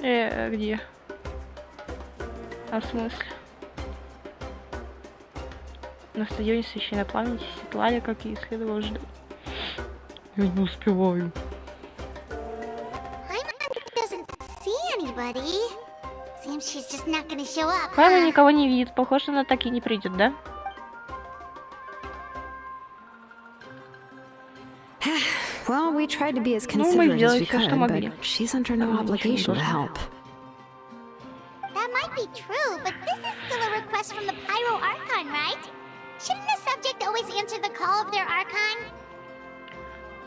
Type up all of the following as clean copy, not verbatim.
Где? А в смысле? На стадионе священной памяти Светлане, как и следовало ждать. Я не успеваю. Пайман никого не видит. Похоже, она так и не придет, да? Well, we tried to be as considerate as we could, but she's under no obligation to help. That might be true, but this is still a request from the Pyro Archon, right? Shouldn't the subject always answer the call of their Archon?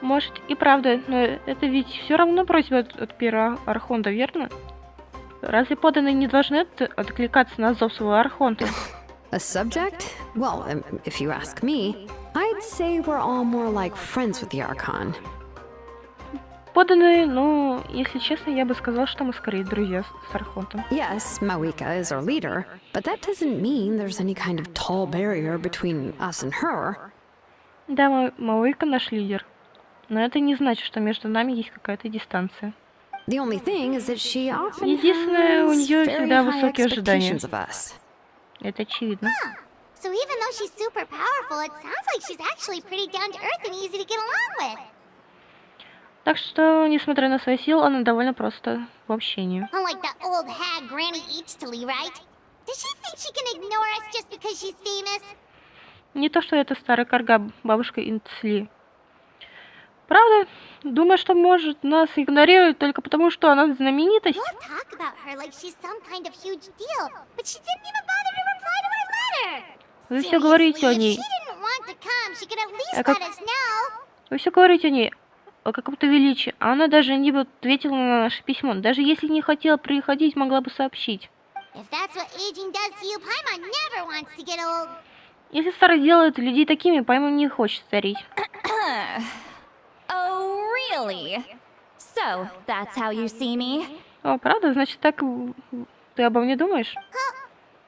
Может и правда, но это ведь все равно просьба от первого Архонта, верно? Разве подданные не должны откликаться на зов своего Архонта? A subject? Well, if you ask me, I'd say we're all more like friends with the Archon. Подданные, ну, если честно, я бы сказал, что мы скорее друзья с Архонтом. Yes, Mawika is our leader, but that doesn't mean there's any kind of tall barrier between us and her. Да, Мауика наш лидер, но это не значит, что между нами есть какая-то дистанция. The only thing is that she often Единственное, у has нее very всегда high высокие ожидания. expectations of us. Это очевидно. So even though she's super powerful, it sounds like she's actually pretty down to earth and easy to get along with. Так что, несмотря на свои силы, она довольно просто в общении. Unlike that old hag Granny Eatstily, right? Does she think she can ignore us just because she's famous? Не то, что это старая карга, бабушка Инцли. Правда? Думаю, что может нас игнорировать только потому, что она знаменитость. We'll talk about her like she's some kind of huge deal, but she didn't even bother to reply to our letter. Вы все говорите о Seriously, if ней. she didn't want to come, she could at least let us know. Вы все говорите о ней, о каком-то величии, а она даже не ответила на наше письмо. Даже если не хотела приходить, могла бы сообщить. If that's what aging does to you, Paimon never wants to get old. Если старость делает людей такими, Паймон не хочет стареть. Oh, really? So, that's how you see me? О, правда? Значит, так ты обо мне думаешь?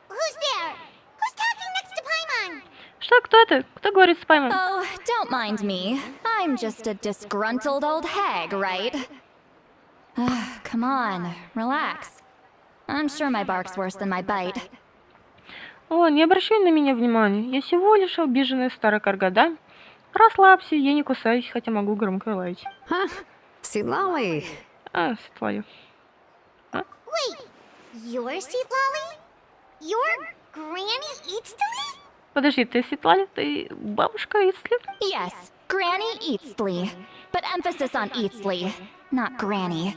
Who's there? Who's talking next to Paimon? Что, кто это? Кто говорит с Паймон? Oh, don't mind me. I'm just a disgruntled old hag, right? Come on, relax. I'm sure my bark's worse than my bite. О, не обращай на меня внимания. Я всего лишь обиженная старая карга, да? Расслабься, я не кусаюсь, хотя могу громко лаять. Huh? Silali. А, Светлана. Wait, you're Seatlolly? You're Granny Eatstily? Подожди, ты Светлана? Ты бабушка Ицли? Yes, Granny Eatsley. But emphasis on Eatsley, not Granny.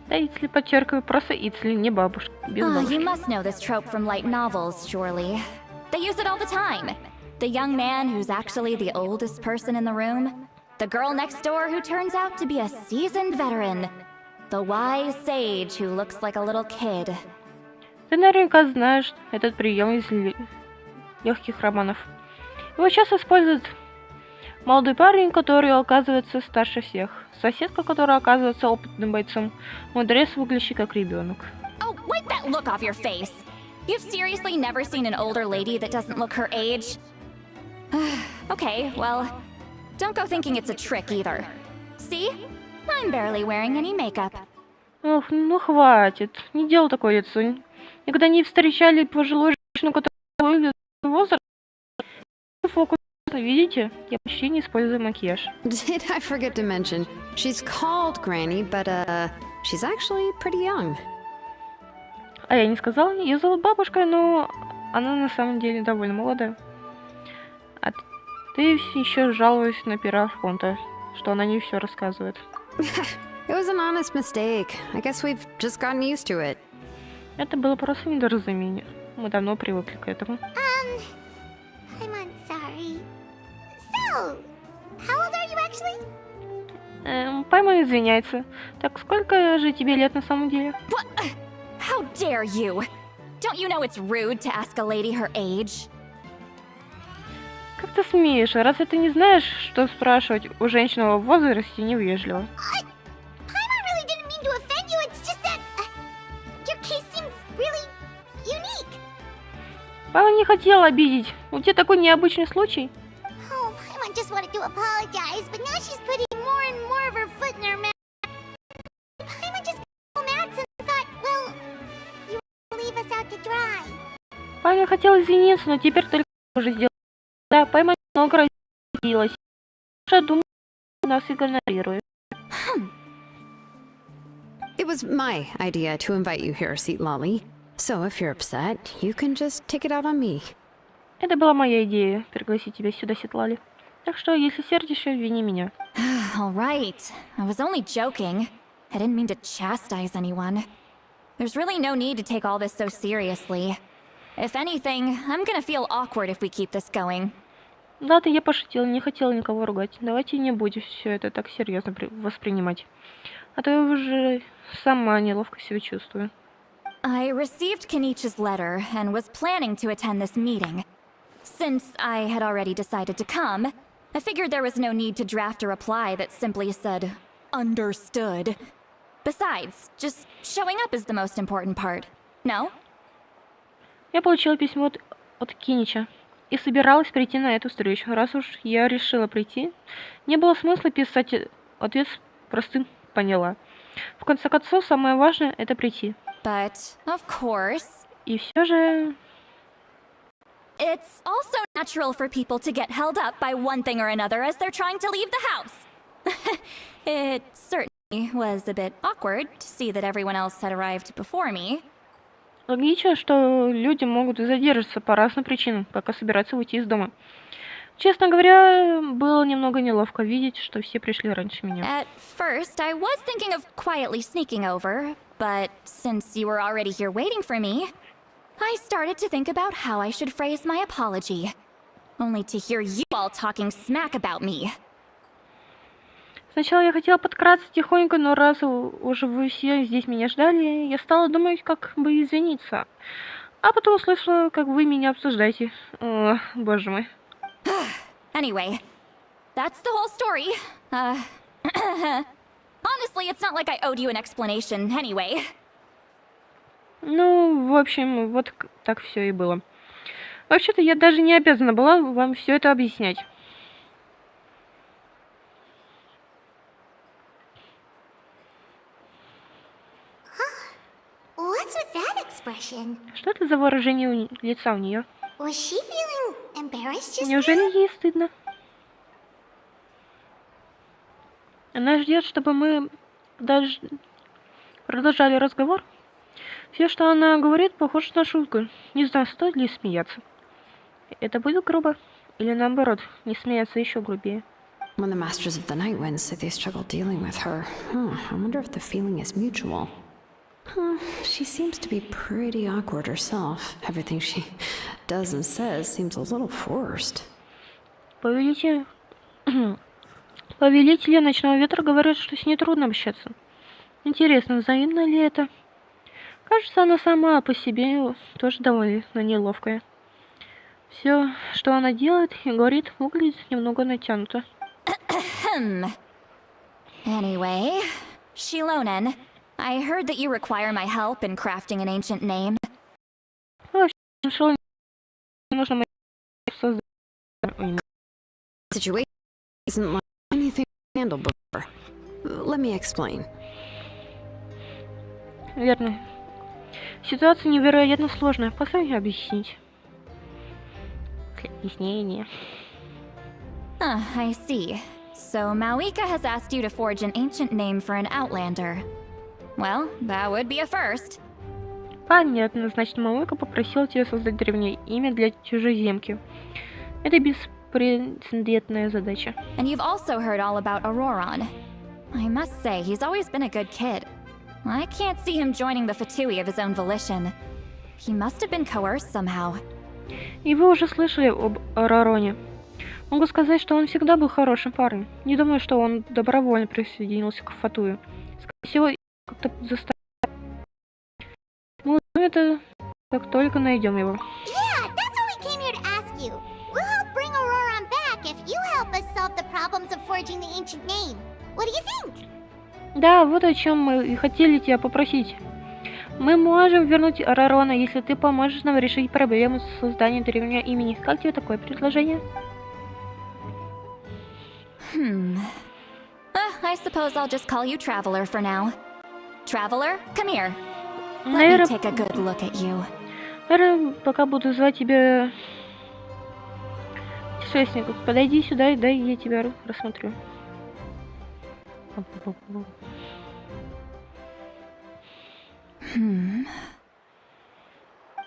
Да, Ицли, подчеркиваю, просто Ицли, не бабушка. Без You бабушки. must know this trope from light novels, surely. They use it all the time. The young man who's actually the oldest person in the room. The girl next door who turns out to be a seasoned veteran. The wise sage who looks like a little kid. Ты наверняка знаешь этот прием из легких романов. Его часто использует молодой парень, который оказывается старше всех. Соседка, которая оказывается опытным бойцом. Мудрец, выглядящий как ребенок. Oh, wipe that look off your face! You've seriously never seen an older lady that doesn't look her age? Okay, well, don't go thinking it's a trick either. See? I'm barely wearing any makeup. Ох, ну хватит. Не делай такое лицо. Никогда не встречали пожилую женщину, которая выглядит возраст. Фокус. Видите? Я почти не использую макияж. Did I forget to mention? She's called Granny, but she's actually pretty young. А я не сказала, ее зовут бабушкой, но она на самом деле довольно молодая. А ты еще жалуешься на пера Архонта, что она не все рассказывает. It was an honest mistake. I guess we've just gotten used to it. Это было просто недоразумение. Мы давно привыкли к этому. I'm sorry. So, how old are you actually? Паймон извиняется. Так сколько же тебе лет на самом деле? What? How dare you? Don't you know it's rude to ask a lady her age? Как ты смеешь? Разве ты не знаешь, что спрашивать у женщины в возрасте невежливо? Paimon really didn't mean to offend you. It's just that your case seems really unique. Паймон не хотел обидеть. У тебя такой необычный случай. Oh, Paimon just wanted to apologize, but now she's putting more and more of her foot in her mouth. Paimon just Паня хотела извиниться, но теперь только уже сделала. Да, поймать много разделилась. Я думаю, нас игнорирует. It was my idea to invite you here, Seat Lolly. So if you're upset, you can just take it out on me. Это была моя идея, пригласить тебя сюда, Сетлали. Так что, если сердишься, вини меня. All right. I was only joking. I didn't mean to chastise anyone. There's really no need to take all this so seriously. If anything, I'm gonna feel awkward if we keep this going. Да, я пошутила, не хотела никого ругать. Давайте не будем все это так серьезно воспринимать. А то я уже сама неловко себя чувствую. I received Kenichi's letter and was planning to attend this meeting. Since I had already decided to come, I figured there was no need to draft a reply that simply said, understood. Besides, just showing up is the most important part. No? Я получила письмо от Кинича и собиралась прийти на эту встречу. Раз уж я решила прийти, не было смысла писать ответ с простым «поняла». В конце концов, самое важное — это прийти. But, of course... И все же... It's also natural for people to get held up by one thing or another as they're trying to leave the house. It certainly was a bit awkward to see that everyone else had arrived before me. Логично, что люди могут задержаться по разным причинам, пока собираются уйти из дома. Честно говоря, было немного неловко видеть, что все пришли раньше меня. At first, I was thinking of quietly sneaking over, but since you were already here waiting for me, I started to think about how I should phrase my apology. Only to hear you all talking smack about me. Сначала я хотела подкраться тихонько, но раз уже вы все здесь меня ждали, я стала думать, как бы извиниться. А потом услышала, как вы меня обсуждаете. О, боже мой. Anyway, that's the whole story. Honestly, it's not like I owed you an explanation anyway. Ну, в общем, вот так все и было. Вообще-то я даже не обязана была вам все это объяснять. What's with that expression? Что это за выражение лица у нее? Was she feeling embarrassed just now? Неужели ей стыдно? Она ждет, чтобы мы даже продолжали разговор. Все, что она говорит, похоже на шутку. Не знаю, стоит ли смеяться. Это будет грубо? Или наоборот, не смеяться еще грубее? When the Masters of the Night Wind say they struggle dealing with her, I wonder if the feeling is mutual. She seems to be pretty awkward herself. Everything she does and says seems a little forced. Повелители Ночного Ветра говорят, что с ней трудно общаться. Интересно, взаимно ли это? Кажется, она сама по себе тоже довольно неловкая. Все, что она делает и говорит, выглядит немного натянуто. Anyway, Shilonen, I heard that you require my help in crafting an ancient name. Нужно создать. Situation isn't like anything handled before. Let me explain. Верно. Ситуация невероятно сложная. Позвольте объяснить. Объяснение. I see. So Mauika has asked you to forge an ancient name for an outlander. Well, that would be a first. Понятно, значит, Мауика попросила тебя создать древнее имя для чужеземки. Это беспрецедентная задача. And you've also heard all about Auroron. I must say, he's always been a good kid. I can't see him joining the Fatui of his own volition. He must have been coerced somehow. И вы уже слышали об Рароне. Могу сказать, что он всегда был хорошим парнем. Не думаю, что он добровольно присоединился к Фатую. Скорее всего, как-то заставил. Мы узнаем это, как только найдем его. Yeah, that's what we came here to ask you. We'll help bring Auroron back if you help us solve the problems of forging the ancient name. What do you think? Да, вот о чем мы и хотели тебя попросить. Мы можем вернуть Рарона, если ты поможешь нам решить проблему с созданием древнего имени. Как тебе такое предложение? I suppose I'll just call you Traveler for now. Traveler, come here. Let me Наверное, take a good look at you. Наверное, пока буду звать тебя путешественников. Подойди сюда и дай я тебя рассмотрю.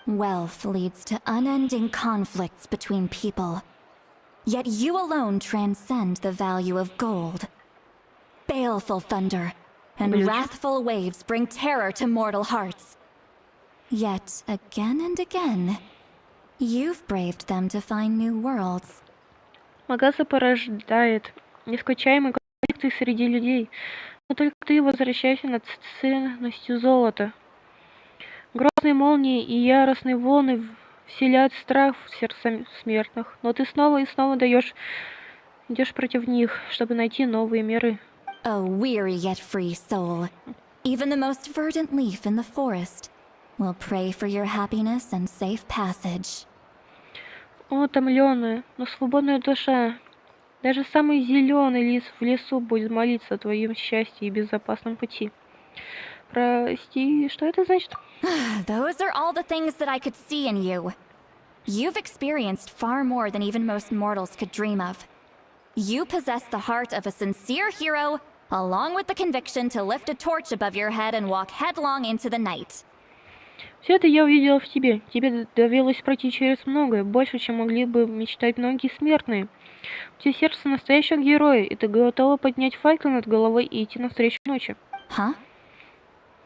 Wealth leads to unending conflicts between people. Yet you alone transcend the value of gold. Baleful thunder and wrathful waves bring terror to mortal hearts. Yet, again and again, you've braved them to find new worlds. Магаза порождает нескончаемые конфликты среди людей, но только ты возвращаешься над ценностью золота. Грозные молнии и яростные волны вселяют страх в сердца смертных, но ты снова и снова идешь против них, чтобы найти новые миры. A weary yet free soul. Even the most verdant leaf in the forest will pray for your happiness and safe passage. О, утомленная, но свободная душа. Даже самый зеленый лис в лесу будет молиться о твоем счастье и безопасном пути. Прости, что это значит? Those are all the things that I could see in you. You've experienced far more than even most mortals could dream of. You possess the heart of a sincere hero, along with the conviction to lift a torch above your head and walk headlong into the night. Все это я увидела в тебе. Тебе довелось пройти через многое, больше, чем могли бы мечтать многие смертные. У тебя сердце настоящего героя, и ты готова поднять факел над головой и идти навстречу ночи. Huh?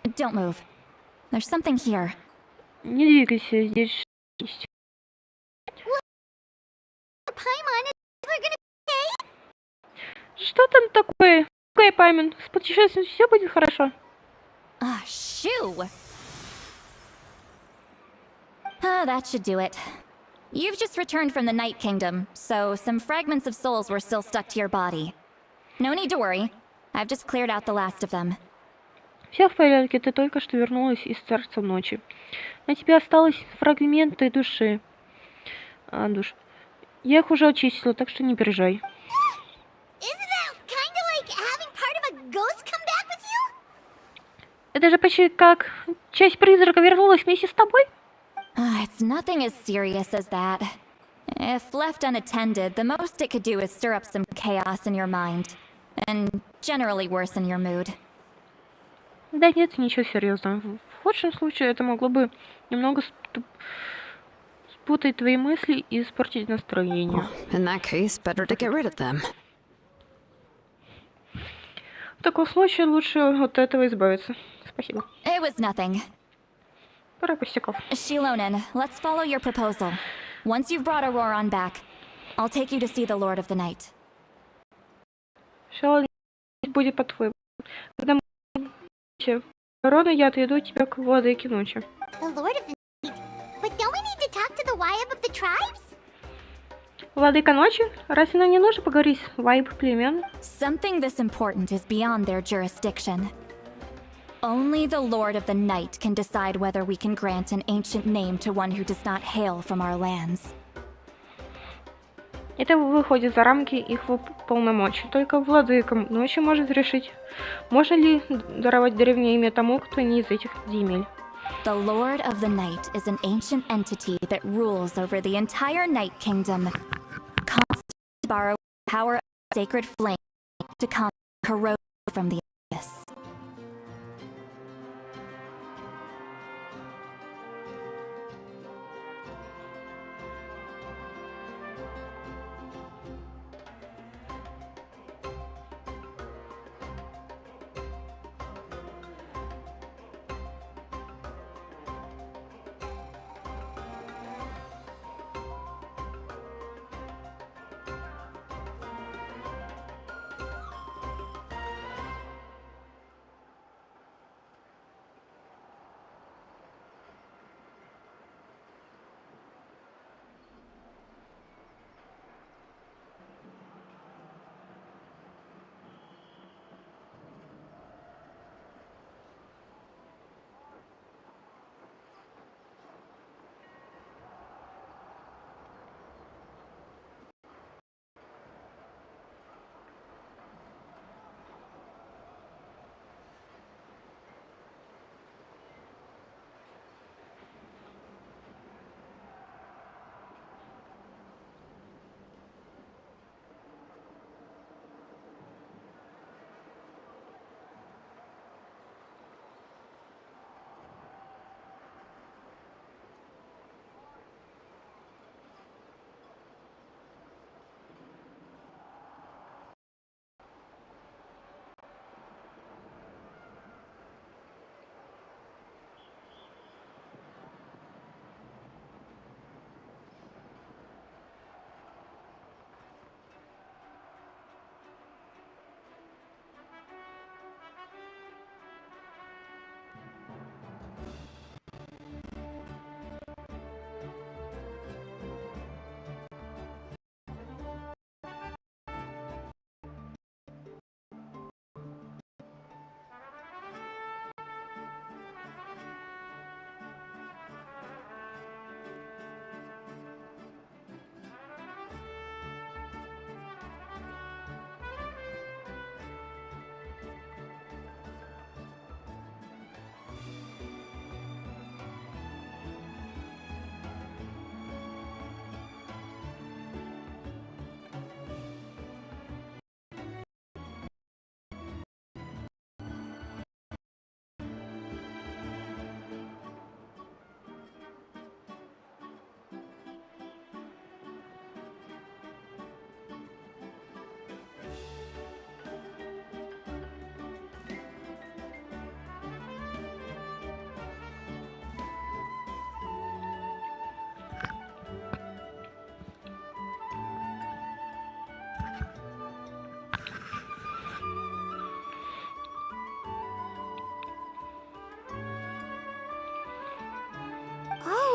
Don't move. There's something here. Не двигайся, здесь есть. Paimon, is we're gonna be okay? Что там такое? Какой Паймон? С путешествием все будет хорошо. Shoo! That should do it. You've just returned from the Night Kingdom, so some fragments of souls were still stuck to your body. No need to worry. I've just cleared out the last of them. Все в порядке, ты только что вернулась из Царства Ночи. На тебе осталось фрагменты души. Душ. Я их уже очистила, так что не переживай. Isn't that kinda like having part of a ghost come back with you? Это же почти как часть призрака вернулась вместе с тобой? It's nothing as serious as that. If left unattended, the most it could do is stir up some chaos in your mind, and generally worsen your mood. Да нет, ничего серьезного. В худшем случае это могло бы немного спутать твои мысли и испортить настроение. In that case, better to get rid of them. В таком случае лучше от этого избавиться. Спасибо. It was nothing. Пора пустяков. Shilonen, let's follow your proposal. Once you've brought Auroron back, I'll take you to see the Lord of the Night. Шалон будет по-твоему. Когда мы Рона, я отведу тебя к владыке ночи. The Lord of the Night. But don't we need to talk to the Wayab of the tribes? Владыка ночи? Разве нам не нужно поговорить с вайб племен? Something this important is beyond their jurisdiction. Only the Lord of the Night can decide whether we can grant an ancient name to one who does not hail from our lands. Это выходит за рамки их полномочий. Только владыка ночи может решить, можно ли даровать древнее имя тому, кто не из этих земель. The Lord of the Night is an ancient entity that rules over the entire Night Kingdom. Constantly borrow the power of sacred flame to combat corrosion from the abyss.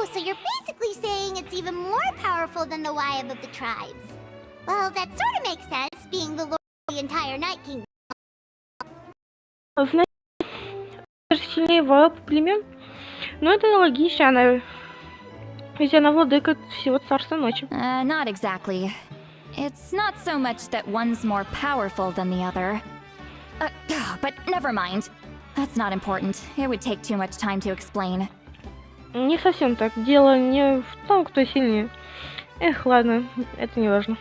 Oh, so you're basically saying it's even more powerful than the Wyab of the tribes. Well, that sort of makes sense, being the lord of the entire Night Kingdom. Значит, даже сильнее вооб племен? Ну, это логично, она... Ведь она владыка всего царства ночи. Not exactly. It's not so much that one's more powerful than the other. But never mind. That's not important. It would take too much time to explain. Не совсем так. Дело не в том, кто сильнее. Эх, ладно, это не важно.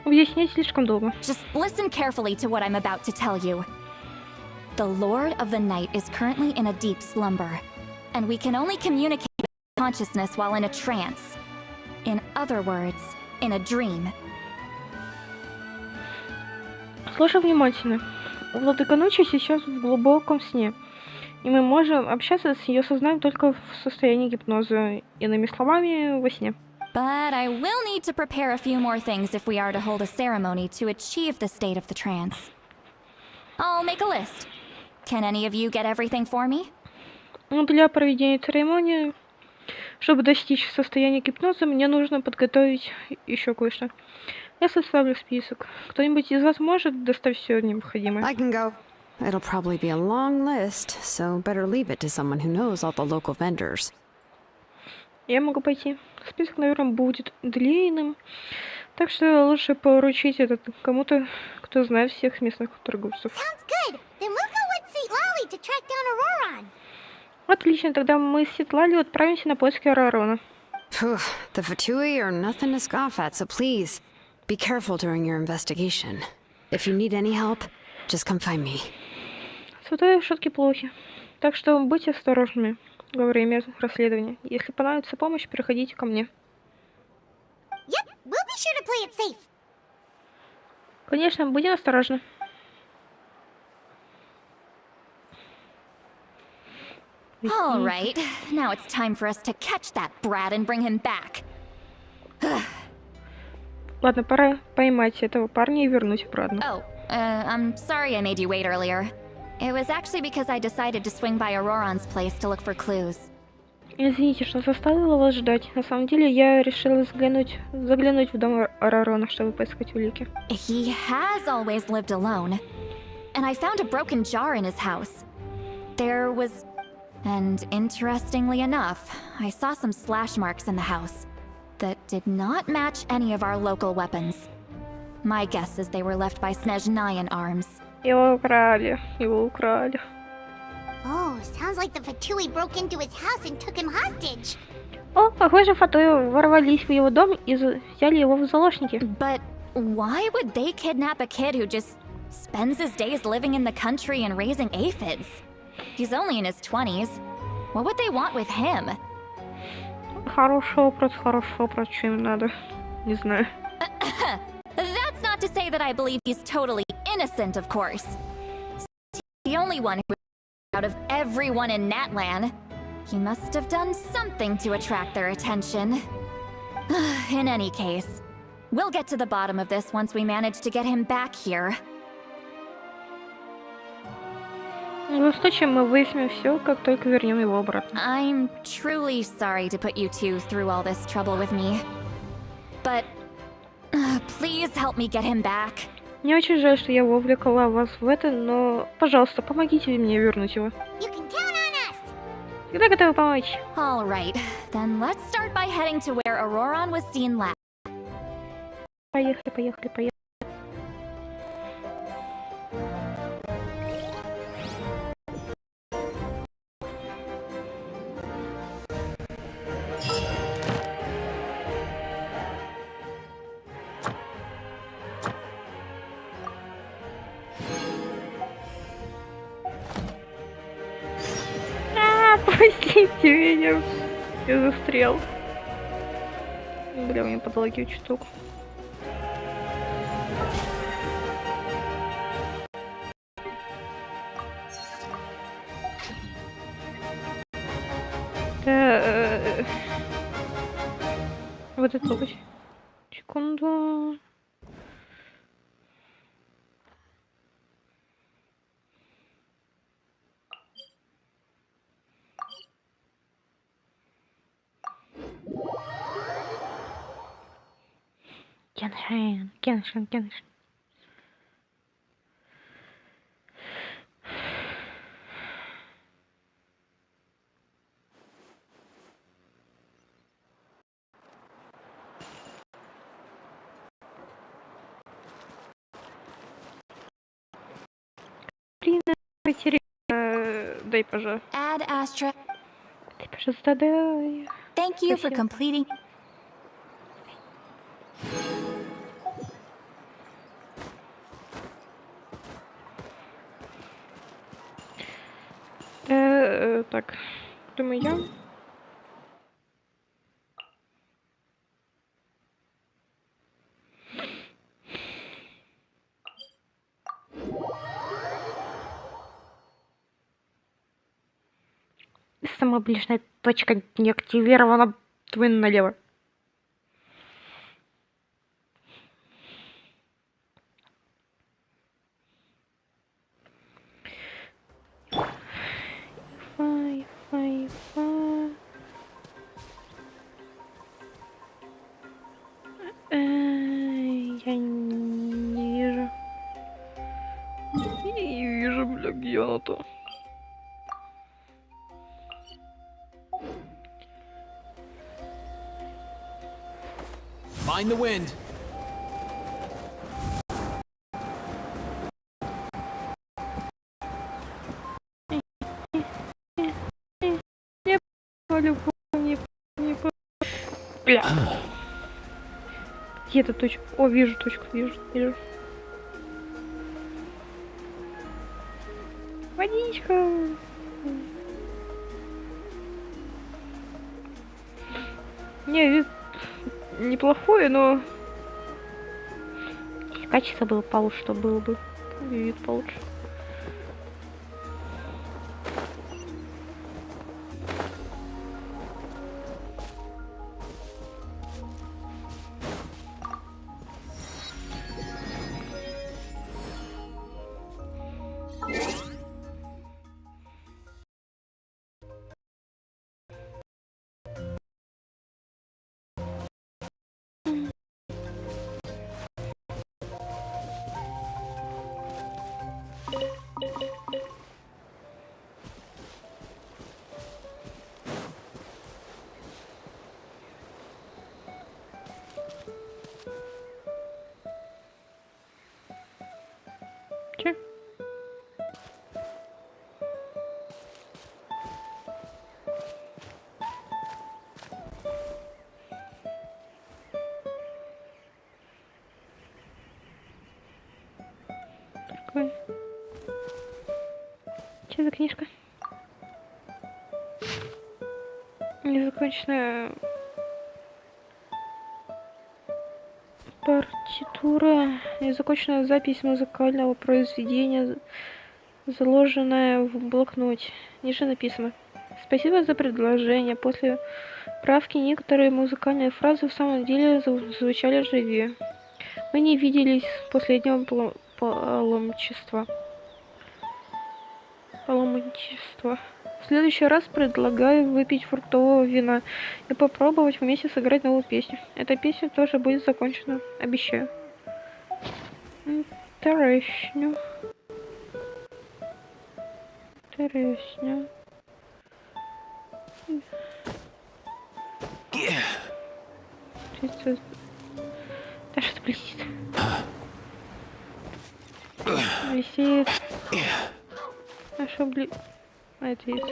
Объяснять слишком долго. Just listen carefully to what I'm about to tell you. The Lord of the Night is currently in a deep slumber, and we can only communicate with consciousness while in a trance. In other words, in a dream. Слушай внимательно. Владыка ночи сейчас в глубоком сне, и мы можем общаться с ее сознанием только в состоянии гипноза, иными словами, во сне. But I will need to prepare a few more things if we are to hold a ceremony to achieve the state of the trance. I'll make a list. Can any of you get everything for me? Ну, для проведения церемонии, чтобы достичь состояния гипноза, мне нужно подготовить еще кое-что. Я составлю список. Кто-нибудь из вас может доставить все необходимое? I can go. It'll probably be a long list, so better leave it to someone who knows all the local vendors. Я могу пойти. Список, наверное, будет длинным, так что лучше поручить это кому-то, кто знает всех местных торговцев. Sounds good. Then we'll go with St. Lolly to track down Auroron. Отлично, тогда мы с Сетлалью отправимся на поиски Арарона. Phew, the Fatui are nothing to scoff at, so please, be careful during your investigation. If you need any help, just come find me. Святые шутки плохи, так что будьте осторожными во время расследования. Если понадобится помощь, приходите ко мне. Yep, we'll be sure to play it safe. Конечно, будем осторожны. All right, now it's time for us to catch that brat and bring him back. Ладно, пора поймать этого парня и вернуть обратно. Oh, I'm sorry I made you wait earlier. It was actually because I decided to swing by Auroron's place to look for clues. Извините, что заставила вас ждать. На самом деле, я решила заглянуть в дом Арарона, чтобы поискать улики. He has always lived alone. And I found a broken jar in his house. There was... And interestingly enough, I saw some slash marks in the house that did not match any of our local weapons. My guess is they were left by Snezhnayan arms. Его украли. Oh, sounds like the Fatui broke into his house and took him hostage. О, похоже, Фатуи ворвались в его дом и взяли его в заложники. But why would they kidnap a kid who just spends his days living in the country and raising aphids? He's only in his 20s. What would they want with him? Хороший вопрос, что им надо. Не знаю. That's not to say that I believe he's totally innocent, of course. He's the only one who was out of everyone in Natlan. He must have done something to attract their attention. In any case, we'll get to the bottom of this once we manage to get him back here. В любом случае, мы выясним все, как только вернем его обратно. I'm truly sorry to put you two through all this trouble with me. But please help me get him back. Мне очень жаль, что я вовлекла вас в это, но, пожалуйста, помогите мне вернуть его. You can count on us. Всегда готовы помочь. All right, then let's start by heading to where Auroron was seen last. Поехали. Простите меня, я застрял. Бля, у меня подлагивает штуку. Вот это трогать. Секунду. Кеншин, Кеншин, Кеншин. Дай, пожалуйста. Ad Astra. Дай, пожалуйста, дай. Thank you for Спасибо. completing. Так, думаю, я. Самая ближняя точка не активирована. Твин налево. Я не вижу. Не вижу, бля, где она-то. Mind the wind. Бля. Где эта точка? О, вижу точку, вижу. Водичка. Не, вид неплохое, но качество было получше, что было бы. Вид получше. Че? Такой. Че за книжка? Незаконченная партитура, незаконченная запись музыкального произведения, заложенная в блокноте. Ниже написано: спасибо за предложение. После правки некоторые музыкальные фразы в самом деле звучали живее. Мы не виделись с последнего паломничества. В следующий раз предлагаю выпить фруктового вина и попробовать вместе сыграть новую песню. Эта песня тоже будет закончена, обещаю. Интересно. Да что блестит? Блестит. А что А это есть.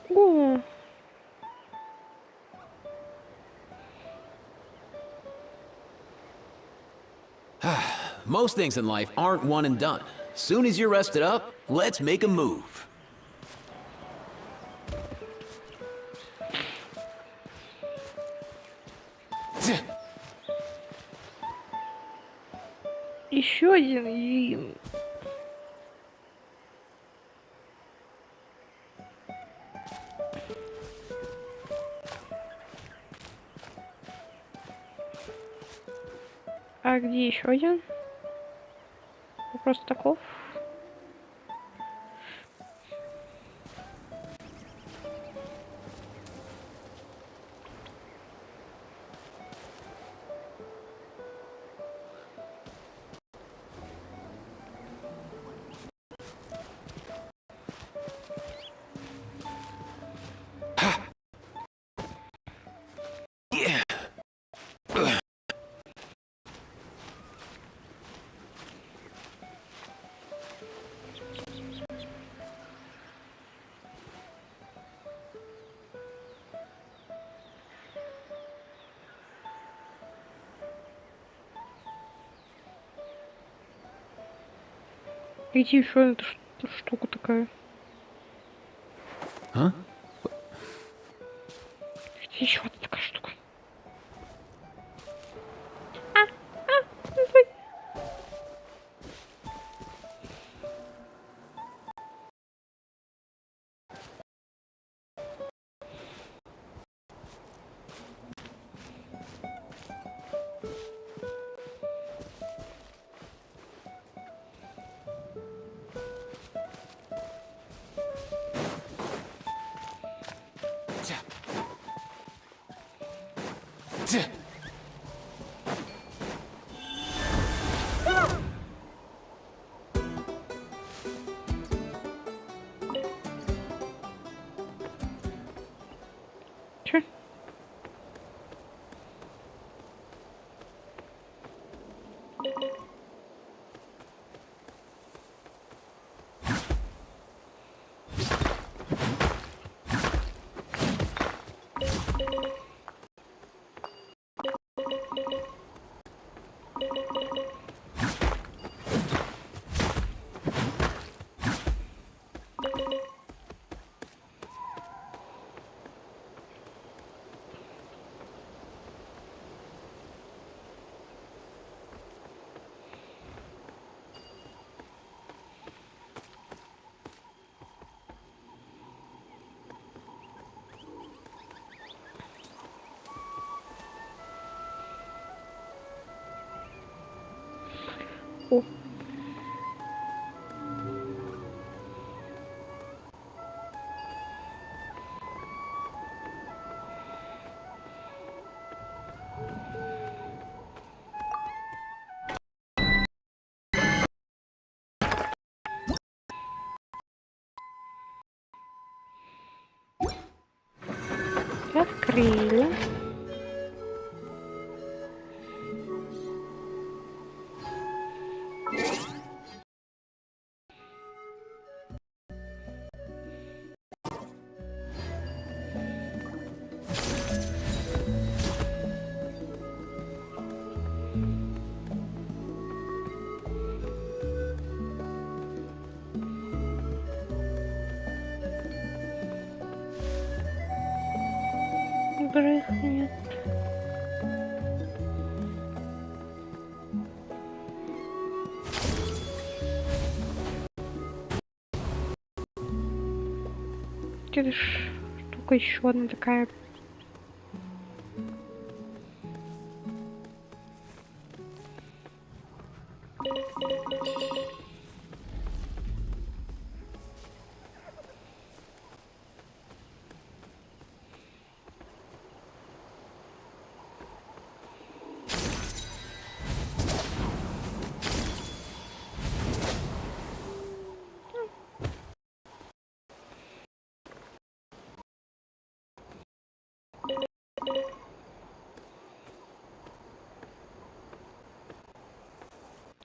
О! Most things in life aren't one and done. Soon as you're rested up, let's make a move. Еще один вин. А где еще один? Вопрос таков. Иди еще эта штука такая. Huh? Где еще одна такая штука? Че? О. Открыли. Брыхнет. Это штука еще одна такая.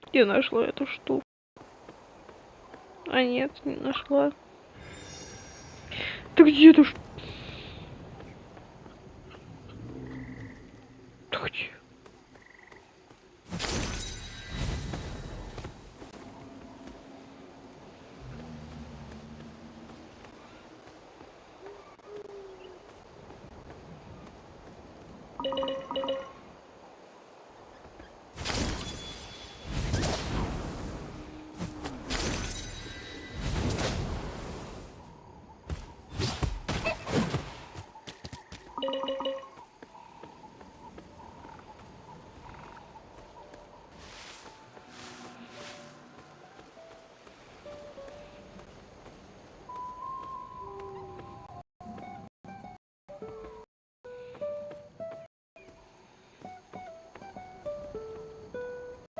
Где нашла эту штуку? А нет, не нашла. Ты где эту штуку? Ты где?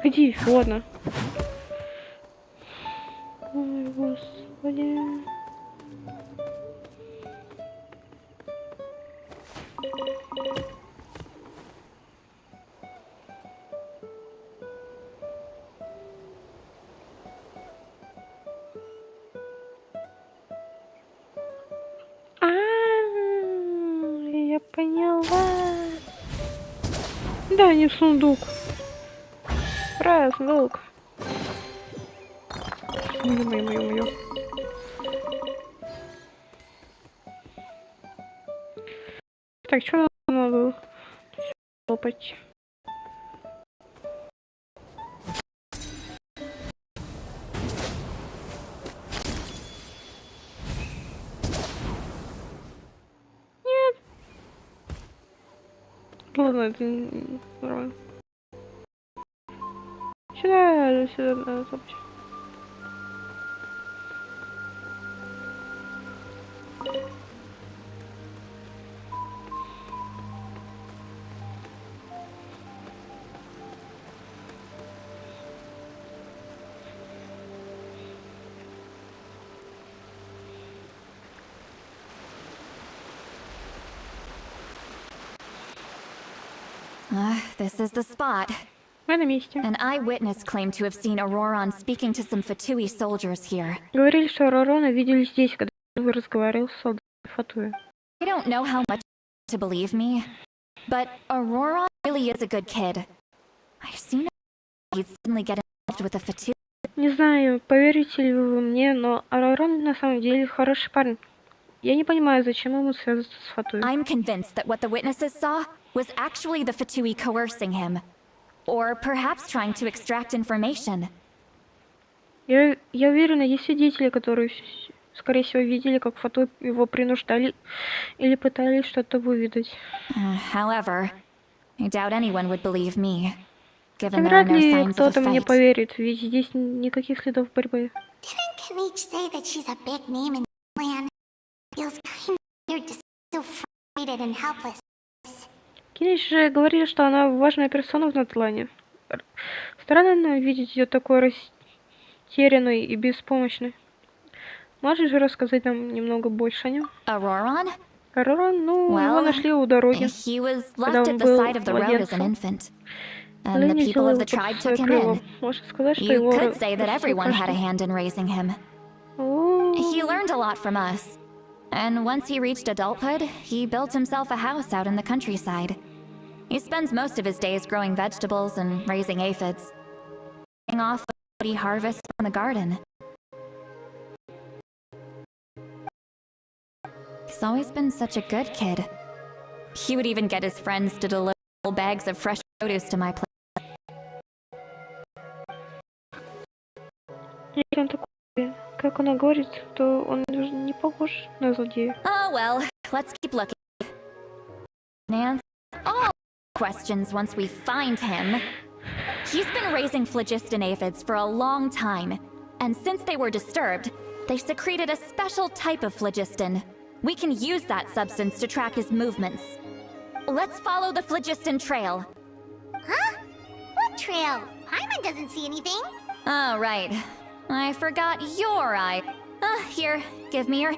Где еще одна? Ой, господи. Я поняла. Да, не сундук. Сундук. Ё-моё. Так, что надо лопать? Нет. Ладно, это нормально. Сюда надо лопать. This is the spot. Мы на месте. An eyewitness claimed to have seen Auroron speaking to some Fatui soldiers here. Говорили, что Ророна видели здесь, когда он разговаривал с солдатами Фатуи. I don't know how much to believe me, but Auroron really is a good kid. I've seen he'd suddenly get involved with a Fatui. Не знаю, поверите ли вы мне, но Ророн на самом деле хороший парень. Я не понимаю, зачем ему связываться с Фатуи. I'm convinced that what the witnesses saw was actually the Fatui coercing him. Or perhaps trying to extract information. Я уверена, есть свидетели, которые, скорее всего, видели, как Фатуи его принуждали или пытались что-то выведать. However, I doubt anyone would believe me, given there are Вряд no ли signs of a кто-то мне fight. поверит, ведь здесь никаких следов борьбы. Didn't Kanich say that she's a big name in Natlан? Feels kind of weird to see so frustrated and helpless. Кинич же говорили, что она важная персона в Натлане. Странно видеть ее такой растерянной и беспомощной. Можешь же рассказать нам немного больше о нем? Auroron? Ророн, ну, его Well, нашли у дороги. he was когда left он at the был side of the road as an младенцем. infant. And the Ленни people взяла of его the под tribe свое took him крыло. in. Можно сказать, что You его could say that растил everyone had a каждый. hand in raising him. О, He learned a lot from us. And once he reached adulthood, he built himself a house out in the countryside. He spends most of his days growing vegetables and raising aphids. Living off what he harvests from the garden. He's always been such a good kid. He would even get his friends to deliver bags of fresh produce to my place. если он такой, как она говорит, то он не похож на злодея. Oh well, let's keep looking. Nance, all questions once we find him. He's been raising phlogiston aphids for a long time, and since they were disturbed, they secreted a special type of phlogiston. We can use that substance to track his movements. Let's follow the phlogiston trail. Huh? What trail? Paimon doesn't see anything. Oh, right. I forgot your eye. Here, give me your...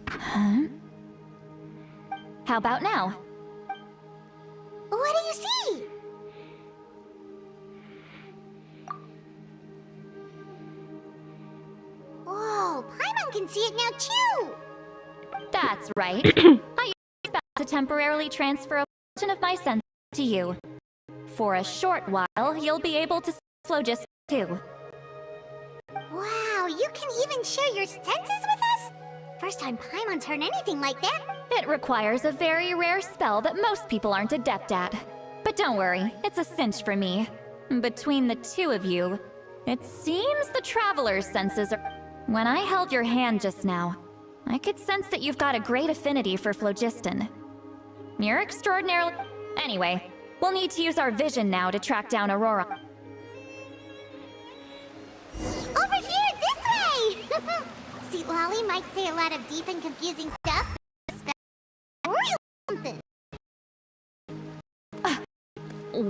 Huh? How about now? What do you see? Whoa, Paimon can see it now too! That's right. I use spell to temporarily transfer a portion of my sense to you. For a short while, you'll be able to phlogiston too. Wow, you can even share your senses with us? First time Paimon's heard anything like that. It requires a very rare spell that most people aren't adept at. But don't worry, it's a cinch for me. Between the two of you, it seems the Traveler's senses are... When I held your hand just now, I could sense that you've got a great affinity for phlogiston. You're extraordinarily... Anyway, we'll need to use our vision now to track down Aurora. Over here, this way! See, Lolly might say a lot of deep and confusing stuff, but real something.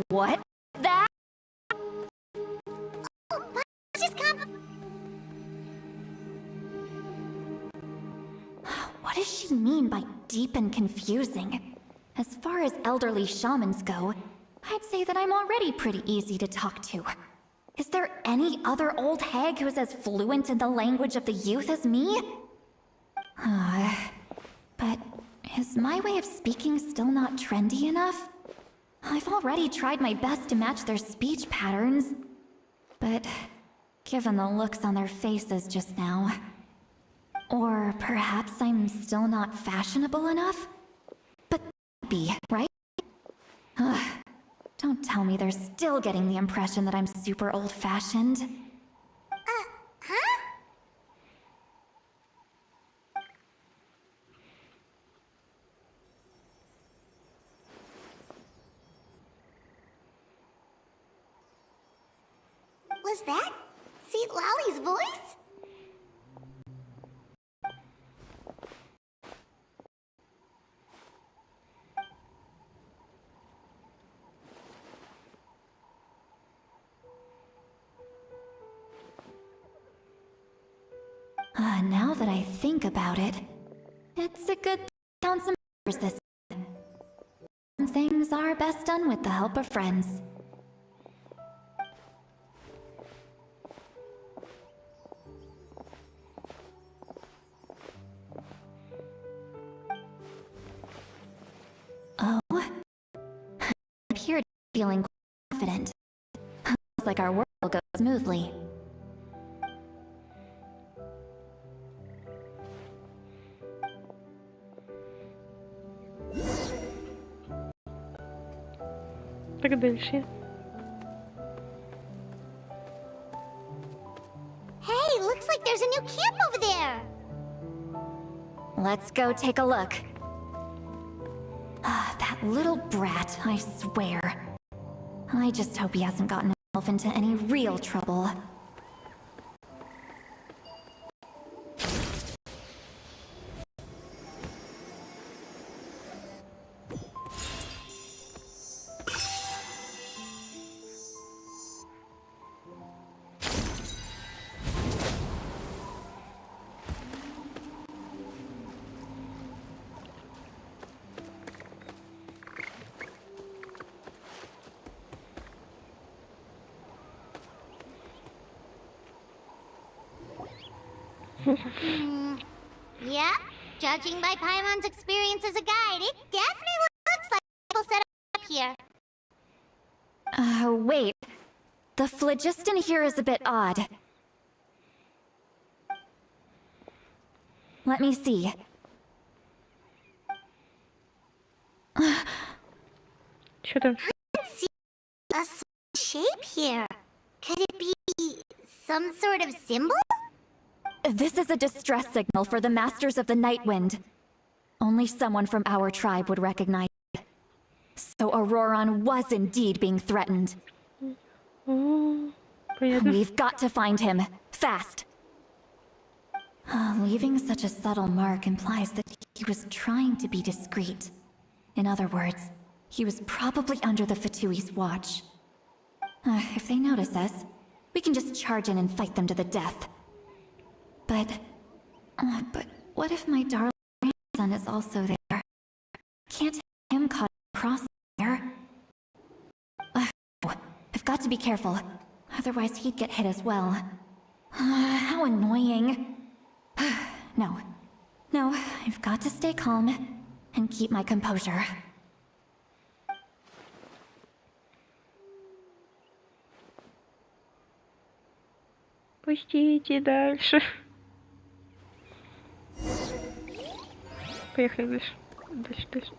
What? That? Oh, but just What does she mean by deep and confusing? As far as elderly shamans go, I'd say that I'm already pretty easy to talk to. Is there any other old hag who's as fluent in the language of the youth as me? But is my way of speaking still not trendy enough? I've already tried my best to match their speech patterns. But given the looks on their faces just now... Or perhaps I'm still not fashionable enough? But be, right? Don't tell me they're still getting the impression that I'm super old-fashioned. Huh? Was that St. Lally's voice? Now that I think about it, it's a good thing I found some this. Some things are best done with the help of friends. Oh, I appear to be feeling confident. Looks like our work will go smoothly. Так дальше. Hey, looks like there's a new camp over there. Let's go take a look. That little brat, I swear. I just hope he hasn't gotten himself into any real trouble. Yeah, judging by Paimon's experience as a guide, it definitely looks like people set up here. Wait. The phlogiston here is a bit odd. Let me see. Что там? A shape here. Could it be some sort of symbol? This is a distress signal for the Masters of the Night Wind. Only someone from our tribe would recognize it. So Auroron was indeed being threatened. Понятно. We've got to find him. Fast. Leaving such a subtle mark implies that he was trying to be discreet. In other words, he was probably under the Fatui's watch. If they notice us, we can just charge in and fight them to the death. But what if my darling grandson is also there? Can't have him caught in a crossfire. I've got to be careful, otherwise he'd get hit as well. How annoying. No, I've got to stay calm and keep my composure. Пустите дальше. Поехали дальше. Дальше.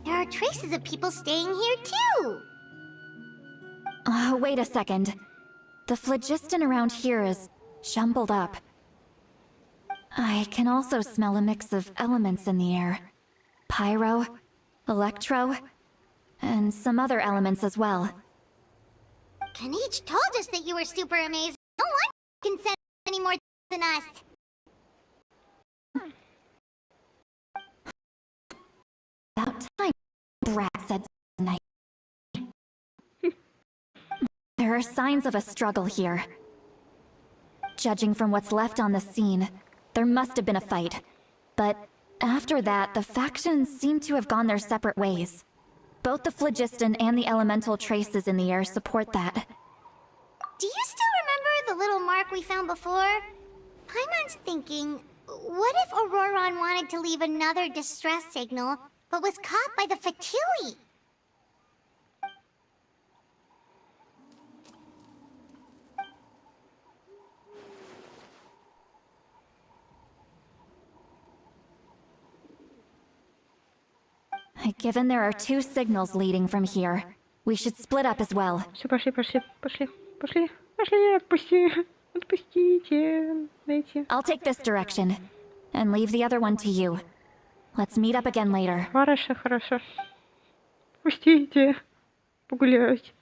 There are traces of people staying here too. Wait a second. The phlogiston around here is jumbled up. I can also smell a mix of elements in the air. Pyro, electro, and some other elements as well. Kanich told us that you were super amazing. No one can sense any more than us. About time, Brat said tonight. There are signs of a struggle here. Judging from what's left on the scene, there must have been a fight. But after that, the factions seem to have gone their separate ways. Both the phlogiston and the elemental traces in the air support that. Do you still remember the little mark we found before? Paimon's thinking, what if Auroron wanted to leave another distress signal, but was caught by the Fatui? Given there are two signals leading from here, we should split up as well. Все, пошли, пошли, пошли, пошли, пошли, отпусти, отпустите, дайте. I'll take this direction, and leave the other one to you. Let's meet up again later. Хорошо, хорошо. Пустите, погулять.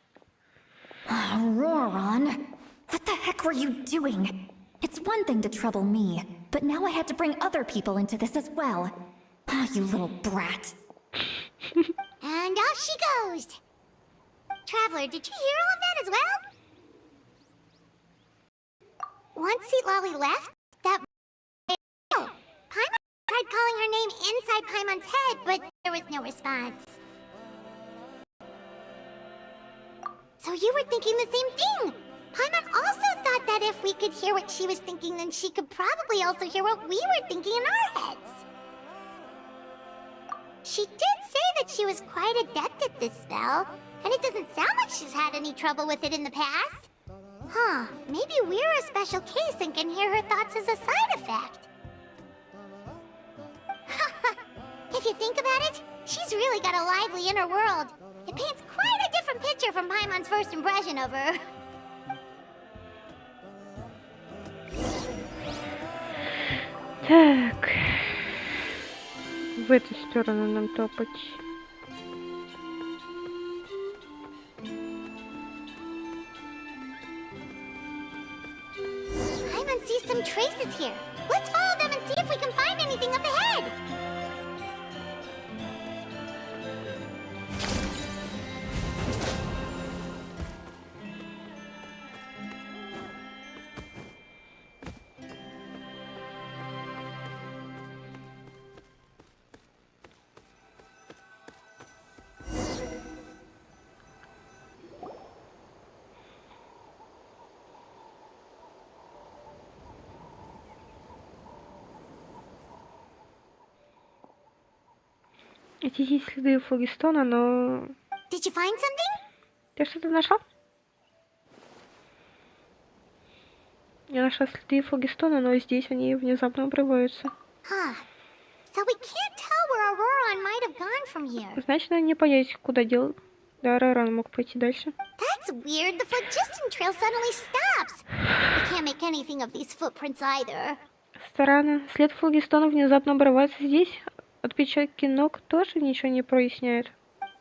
Auroron, what the heck were you doing? It's one thing to trouble me, but now I had to bring other people into this as well. Ah, you little brat. And off she goes! Traveler, did you hear all of that as well? Once Seat Lolly left, that... Paimon tried calling her name inside Paimon's head, but there was no response. So you were thinking the same thing! Paimon also thought that if we could hear what she was thinking, then she could probably also hear what we were thinking in our heads. She did say that she was quite adept at this spell, and it doesn't sound like she's had any trouble with it in the past. Huh, maybe we're a special case and can hear her thoughts as a side effect. If you think about it, she's really got a lively inner world. It paints quite a different picture from Paimon's first impression of her. Так. В эту сторону нам топать. Paimon sees some traces here. Let's follow them and see if we can find anything up ahead. Эти есть следы флагистона, но... Did you find something? Ты что-то нашла? Я нашла следы флагистона, но здесь они внезапно обрываются. Huh. So we can't tell where Auroron might have gone from here. Значит, надо не понять, куда дел. Да, Auroron мог пойти дальше. That's weird. The phlogiston trail suddenly stops. We can't make anything of these footprints either. Странно. След флагистона внезапно обрывается здесь. Отпечатки ног тоже ничего не проясняют.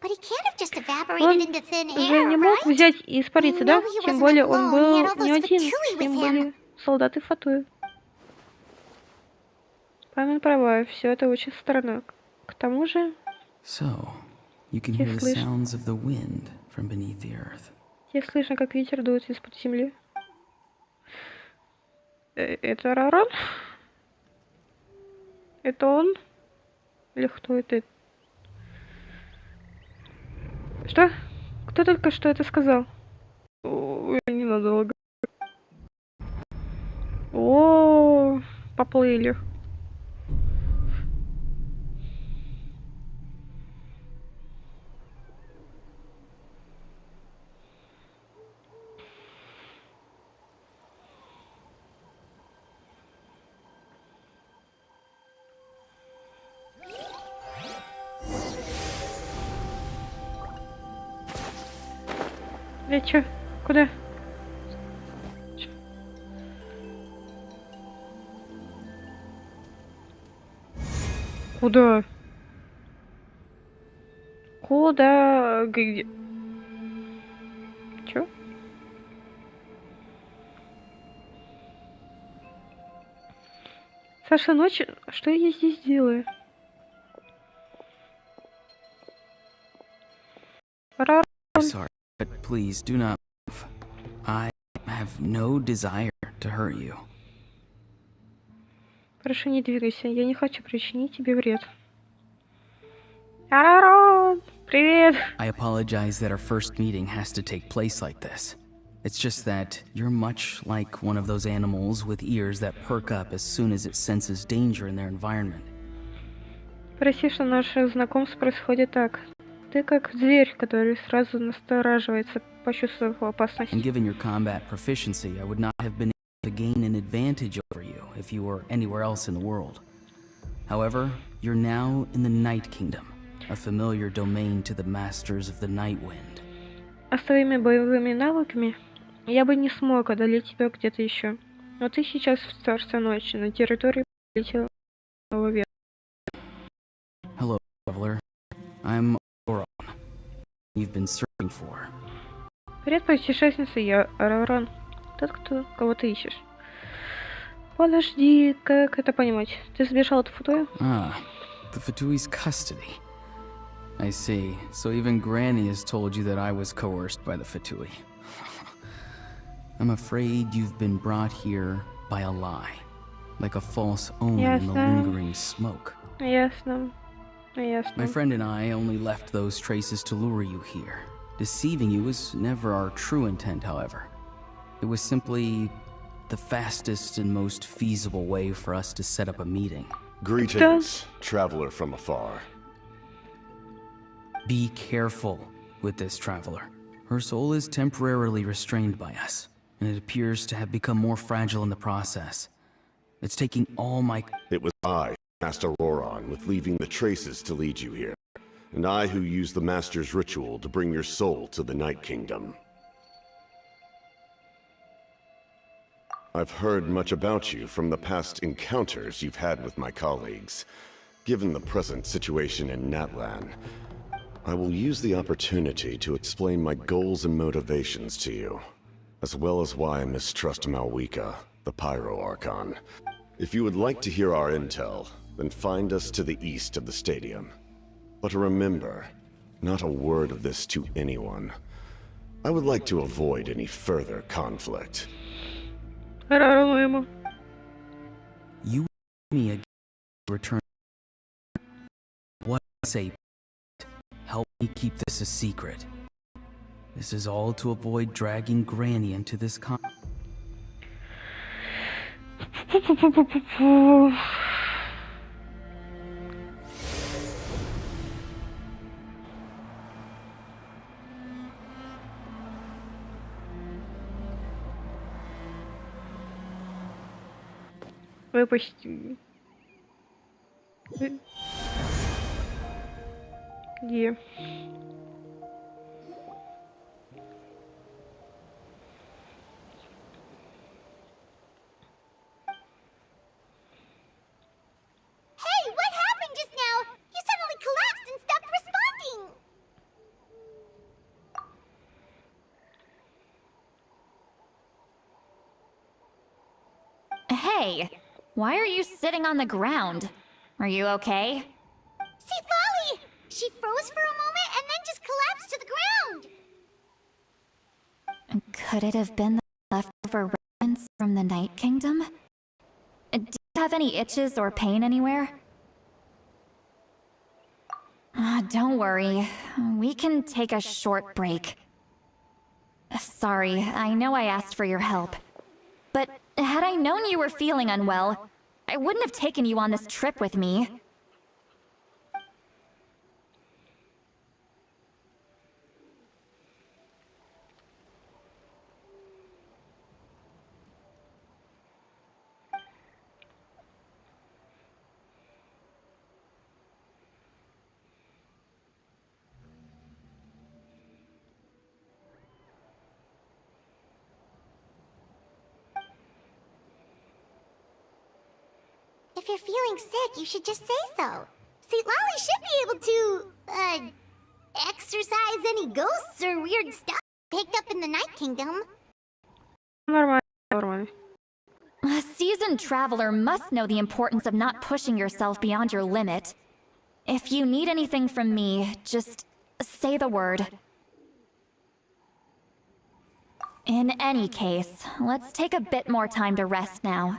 But he can't have just Он evaporated into thin же air, не мог right? взять и испариться, да? Тем более он был не один, Fatui с ним with him. были солдаты Фатуи. Память права, все это очень странно. К тому же, So, you can Я hear the слышу. sounds of the wind from beneath the earth. здесь слышно, как ветер дует из-под земли. Это Рарон? Это он? Или кто это? Что? Кто только что это сказал? Ой, ненадолго. О, поплыли. Чё? Куда? Чё? Куда? Куда? Где? Чё? Саша, ночь? Что я здесь делаю? Ра- Sorry, but please do not move. I have no desire to hurt you. Прошу, не двигайся. Я не хочу причинить тебе вред. Арарон! Привет! I apologize that our first meeting has to take place like this. It's just that you're much like one of those animals with ears that perk up as soon as it senses danger in their environment. Прости, что наше знакомство происходит так. Ты как зверь, который сразу настораживается, почувствовав опасность. And given your combat proficiency, I would not have been able to gain an advantage over you if you were anywhere else in the world. However, you're now in the Night Kingdom, a familiar domain to the masters of the Night Wind. А с твоими боевыми навыками я бы не смог одолеть тебя где-то еще. Но ты сейчас в Царстве Ночи, на территории Летелого Ветра. Hello, traveler. I'm Oron. You've been searching for. Привет, путешественница, я Арарон. Тот, кого ты ищешь. Подожди, как это понимать? Ты сбежал от Футуя? Ah, the Fatui's custody. I see. So even Granny has told you that I was coerced by the Fatui. I'm afraid you've been brought here by a lie, like a false omen in the Ясно. lingering smoke. Ясно. Ясно. My friend and I only left those traces to lure you here. Deceiving you was never our true intent, however. It was simply the fastest and most feasible way for us to set up a meeting. Greetings, traveler from afar. Be careful with this traveler. Her soul is temporarily restrained by us, and it appears to have become more fragile in the process. It's taking all my... It was I, Master Roron, with leaving the traces to lead you here. And I who used the Master's ritual to bring your soul to the Night Kingdom. I've heard much about you from the past encounters you've had with my colleagues. Given the present situation in Natlan, I will use the opportunity to explain my goals and motivations to you, as well as why I mistrust Malwika, the Pyro Archon. If you would like to hear our intel, then find us to the east of the stadium. But remember, not a word of this to anyone. I would like to avoid any further conflict. Арарон ему. You me again to return. What I say? Help me keep this a secret. This is all to avoid dragging Granny into this Выпусти. Где? Hey, what happened just now? You suddenly collapsed and stopped responding. Hey, why are you sitting on the ground? Are you okay? See Lolly! She froze for a moment and then just collapsed to the ground. Could it have been the leftover remnants from the Night Kingdom? Do you have any itches or pain anywhere? Don't worry. We can take a short break. Sorry, I know I asked for your help. But had I known you were feeling unwell, I wouldn't have taken you on this trip with me. If you're feeling sick, you should just say so. See, Lolly should be able to, exorcise any ghosts or weird stuff picked up in the Night Kingdom. Нормально, нормально. A seasoned traveler must know the importance of not pushing yourself beyond your limit. If you need anything from me, just say the word. In any case, let's take a bit more time to rest now.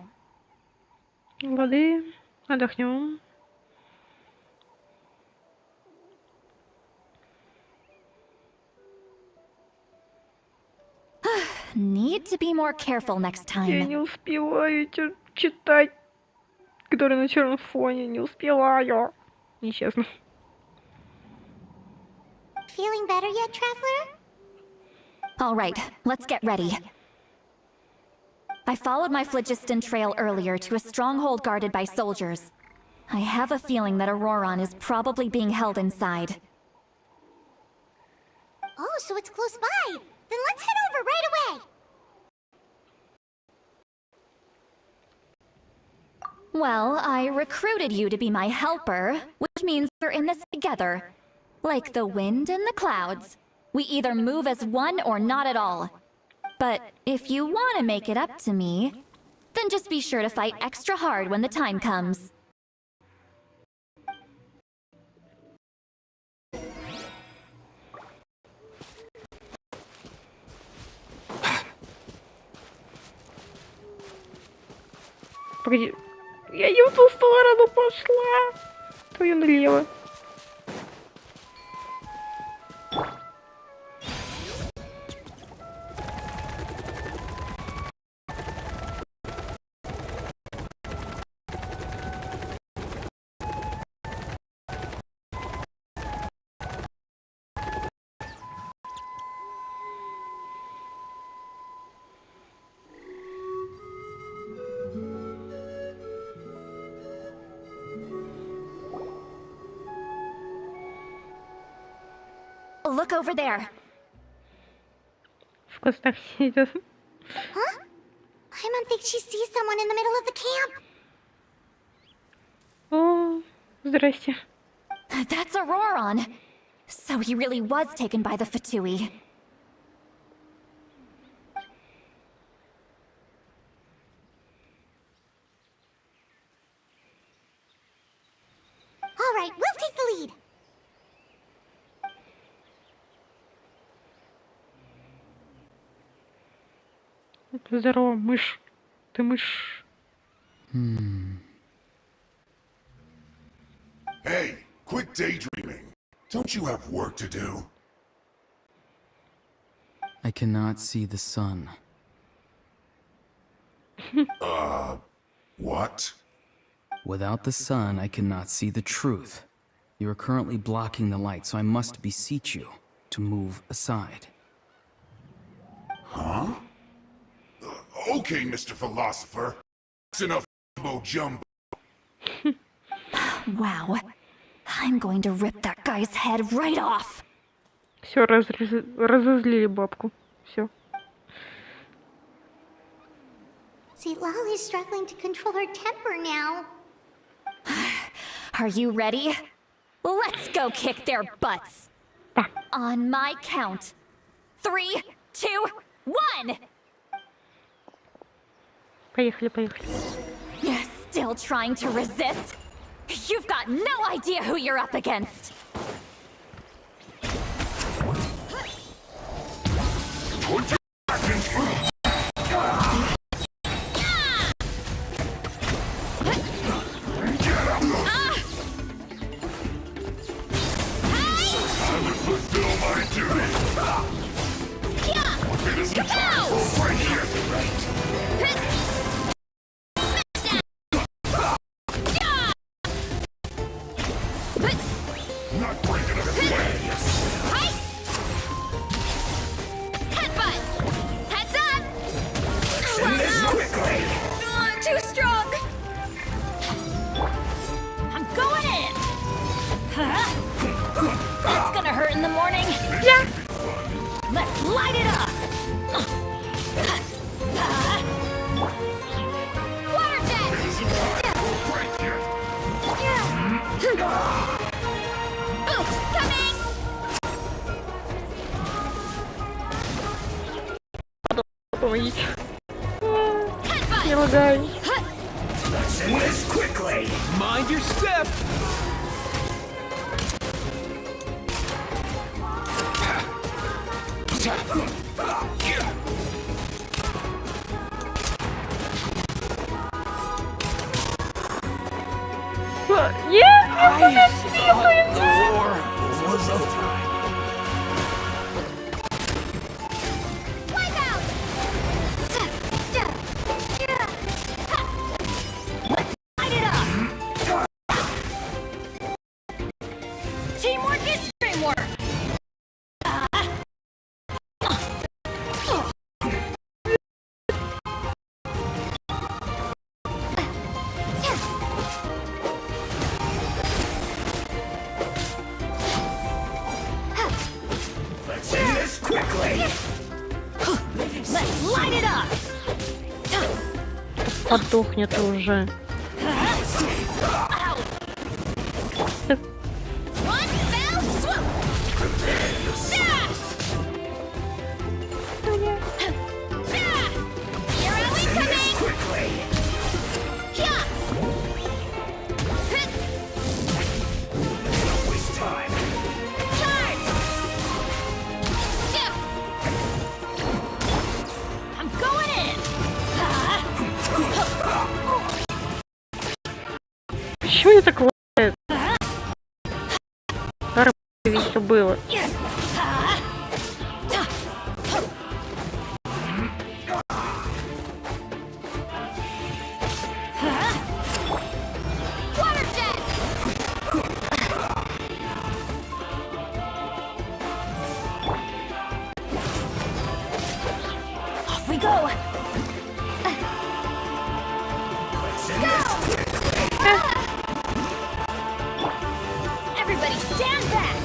Воды. Отдохнем. Need to be more careful next Я time. не успеваю читать, который на черном фоне. Не успеваю. Нечестно. Feeling better yet, traveler? All right, let's get ready. I followed my phlogiston trail earlier to a stronghold guarded by soldiers. I have a feeling that Auroron is probably being held inside. Oh, so it's close by. Then let's head over right away. Well, I recruited you to be my helper, which means we're in this together. Like the wind and the clouds. We either move as one or not at all. But if you want to make it up to me, then just be sure to fight extra hard when the time comes. Погоди. Я не в ту сторону пошла. То я налево. Look over there. В кустах сидят. Huh? Paimon thinks she sees someone in the middle of the camp. О, здрасте. That's Auroron. So he really was taken by the Fatui. All right, we'll take the lead. Здорово, мышь. Ты мышь. Hey, quit daydreaming. Don't you have work to do? I cannot see the sun. What? Without the sun, I cannot see the truth. You are currently blocking the light, so I must beseech you to move aside. Huh? Okay, Mr. Philosopher. That's enough jumbo. Wow. I'm going to rip that guy's head right off. Все, разозлили бабку. Все. See, Lolly's struggling to control her temper now. Are you ready? Let's go kick their butts. On my count. 3, 2, 1! Поехали, поехали. Still trying to resist? You've got no idea who you're up against. Not breaking a sweat. Headbutt! помогите. Не лагай. Mind your step! Нет, The war was over. Light it up! Teamwork is dreamwork! Let's end this quickly! Let's light it up! подохнет уже. One fell swoop! Hero incoming! Quickly! Yeah! Waste time! Charge! Dip! I'm going in! Почему не так лагает? Ведь все было. Water jet! Off we go! Everybody stand back!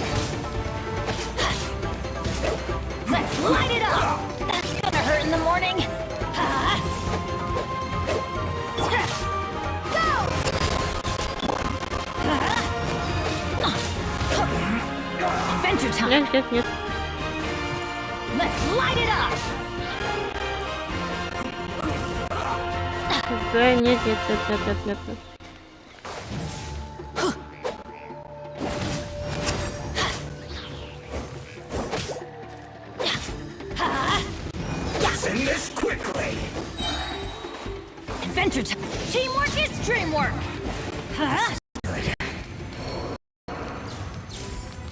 Let's light it up! That's gonna hurt in the morning! Go! Adventure time! Нет. Let's light it up! Да, нет. Let's end this quickly! Adventure time! Teamwork is dreamwork!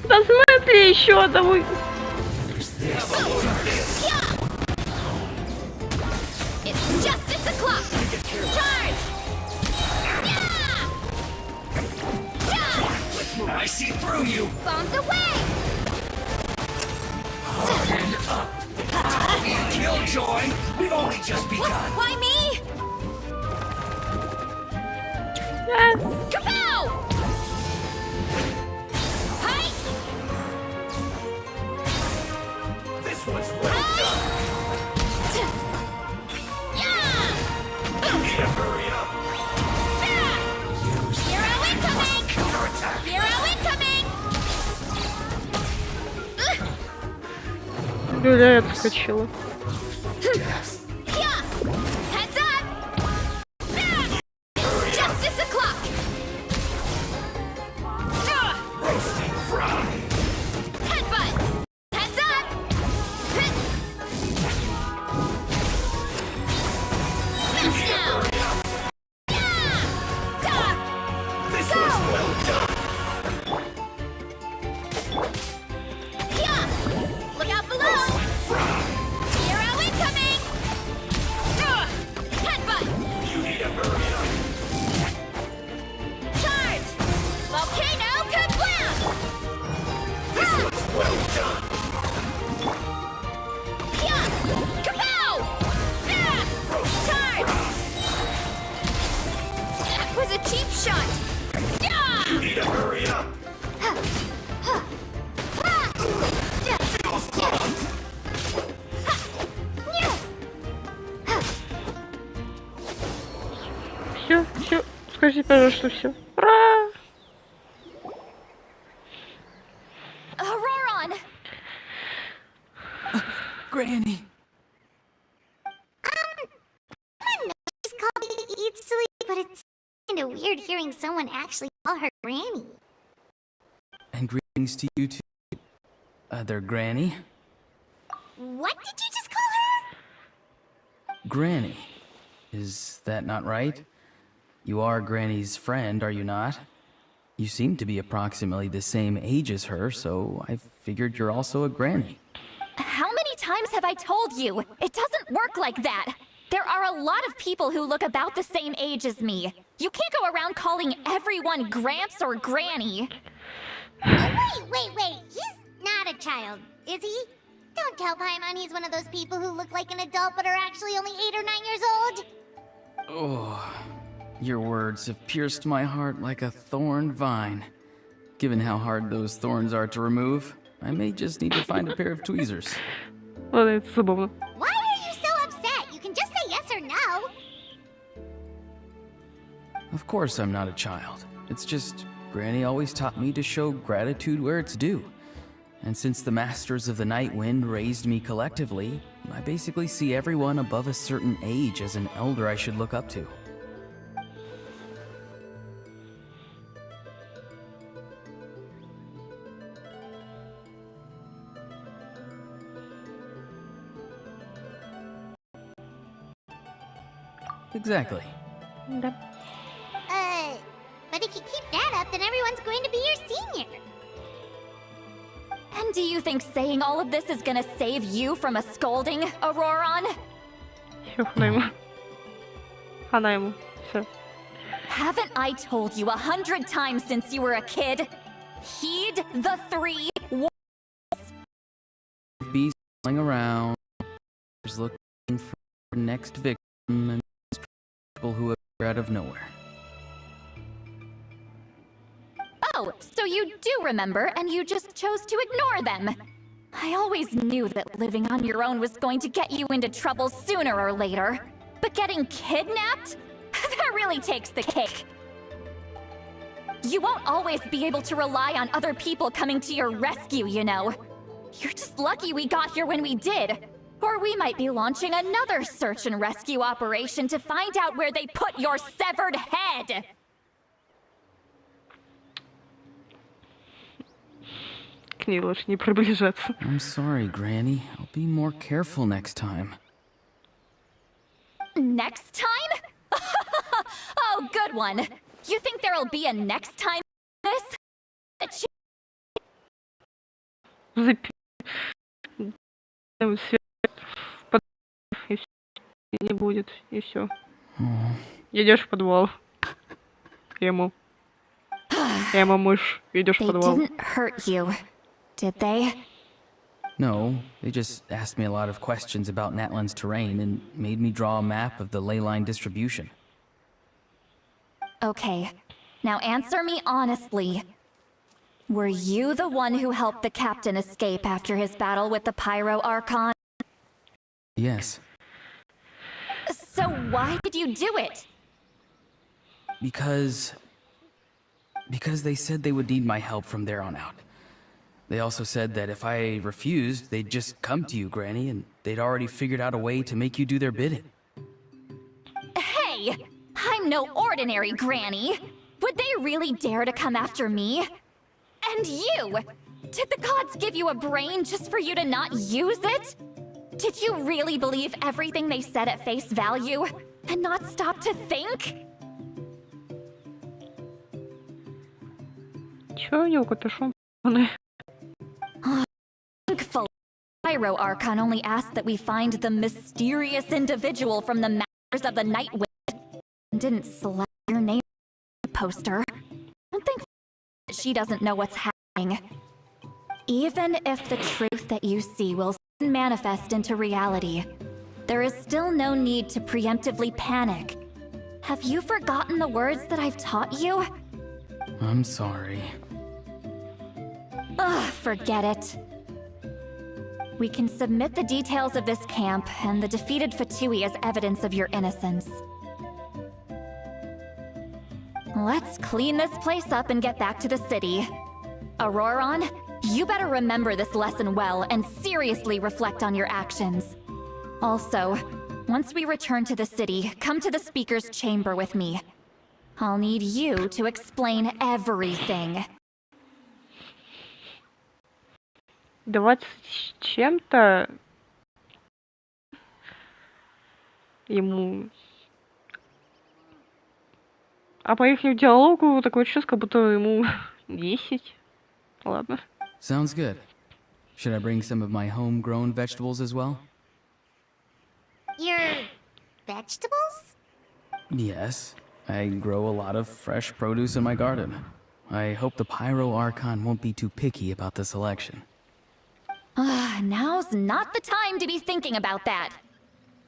Да в смысле еще одного? It's justice o'clock! Charge! Yeah! I see through you! Bombs away! And up! Killjoy! We've only just begun! Why me? Kapow! Hi! This one's well done! Yeah! Need to hurry up! Hero incoming! Counterattack! Hero incoming! Люля отскочила. Yeah! Heads up! It's justice o'clock! Roasting fry! Headbutt! Heads up! Smash down! Yeah! This one's well done! Yeah! Look out below! Hero incoming! Headbutt! You need to hurry up! Charge! Volcano kablam! This one's well done! Yeah! Kapow! Charge! That was a cheap shot! Yeah! You need to hurry up! Все. Скажи, пожалуйста, все. Ура! Auroron! Granny! Kinda weird hearing someone actually call her Granny. And greetings to you too, other Granny. What did you just call her? Granny. Is that not right? You are Granny's friend, are you not? You seem to be approximately the same age as her, so I figured you're also a Granny. How many times have I told you? It doesn't work like that. There are a lot of people who look about the same age as me. You can't go around calling everyone Gramps or Granny. Wait. He's not a child, is he? Don't tell Paimon he's one of those people who look like an adult but are actually only 8 or 9 years old. Oh, your words have pierced my heart like a thorn vine. Given how hard those thorns are to remove, I may just need to find a pair of tweezers. Ладно, это забавно. Why are you so upset? You can just say yes or no. Of course I'm not a child. It's just Granny always taught me to show gratitude where it's due. And since the Masters of the Night Wind raised me collectively, I basically see everyone above a certain age as an elder I should look up to. Exactly. Да. But if you keep that up, then everyone's going to be your senior. And do you think saying all of this is gonna save you from a scolding, Auroron? Она ему. Она ему. Всё. Haven't I told you 100 times since you were a kid? Heed the 3 Bees flying around, just looking for the next victim, and people who appear out of nowhere. Oh, so you do remember, and you just chose to ignore them. I always knew that living on your own was going to get you into trouble sooner or later. But getting kidnapped? That really takes the cake. You won't always be able to rely on other people coming to your rescue, you know. You're just lucky we got here when we did. Or we might be launching another search and rescue operation to find out where they put your severed head. К ней лучше не приближаться. I'm sorry, Granny. I'll be more careful next time. Next time? Oh, good one. You think there'll be a next time this? И не будет, и все. Идешь в подвал. Ему мышь. Идешь в They подвал. didn't hurt you, did they? No, they just asked me a lot of questions about Natlan's terrain and made me draw a map of the ley line distribution. Okay, now answer me honestly. Were you the one who helped the captain escape after his battle with the Pyro Archon? Yes, So why did you do it? because they said they would need my help from there on out. They also said that if I refused, they'd just come to you, Granny, and they'd already figured out a way to make you do their bidding. Hey, I'm no ordinary Granny. Would they really dare to come after me? And you! Did the gods give you a brain just for you to not use it? Did you really believe everything they said at face value and not stop to think? Чё, ёлка-то, шо? Thankfully, Pyro Archon only asked that we find the mysterious individual from the Masters of the Night Wind and didn't slap your name on the poster. Don't think she doesn't know what's happening. Even if the truth that you see will soon manifest into reality, there is still no need to preemptively panic. Have you forgotten the words that I've taught you? I'm sorry. Ugh, forget it. We can submit the details of this camp and the defeated Fatui as evidence of your innocence. Let's clean this place up and get back to the city. Auroron, you better remember this lesson well and seriously reflect on your actions. Also, once we return to the city, come to the Speaker's chamber with me. I'll need you to explain everything. 20 с чем-то ему. А по их диалогу такое чувство, как будто ему 10. Ладно. Sounds good. Should I bring some of my homegrown vegetables as well? Your vegetables? Yes. I grow a lot of fresh produce in my garden. I hope the Pyro Archon won't be too picky about the selection. Now's not the time to be thinking about that.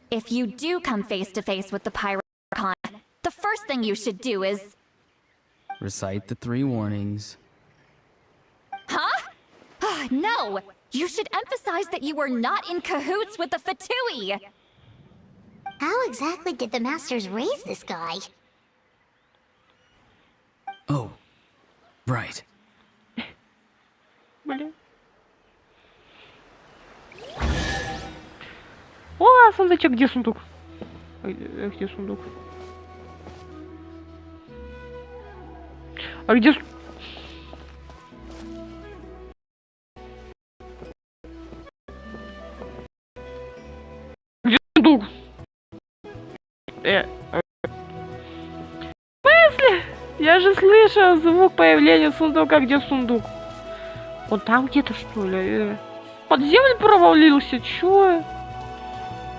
If you do come face to face with the Pyro Archon, the first thing you should do is... Recite the 3 warnings. Huh? No! You should emphasize that you were not in cahoots with the Fatui! How exactly did the masters raise this guy? Oh, right. Блин. О, сундучок, где сундук? Где сундук? А где... Где сундук? В смысле? Я же слышал звук появления сундука. Где сундук? Он там где-то, что ли? Под землю провалился? Чё?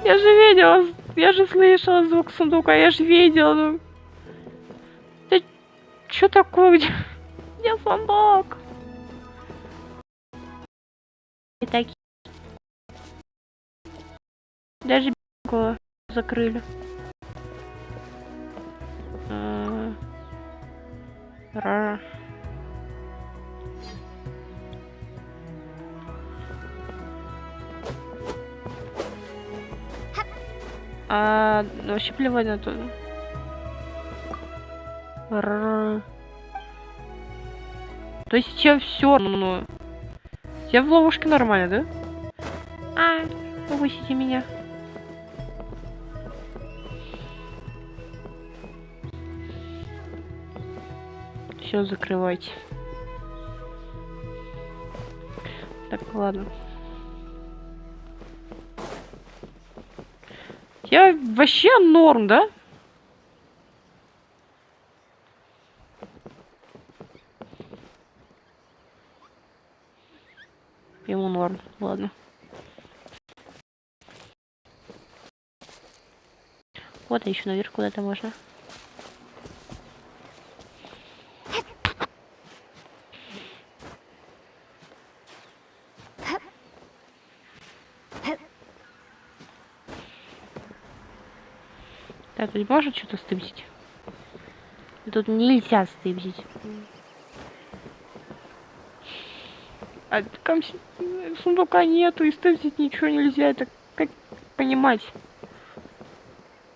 Я же видела, я же слышала звук сундука, я же видела. Ну... Да чё такое? Где сундук? И такие. Даже б***го закрыли. Вообще плевать на то. То есть чем все равно? Все в ловушке нормально, да? Повысите меня. Все, закрывайте. Так, ладно. Я вообще норм, да? Ему норм, ладно. Вот, а еще наверх куда-то можно. Так, тут можно что-то стыбзить? Тут нельзя стыбзить. А там сундука нету, и стыбзить ничего нельзя. Это как понимать?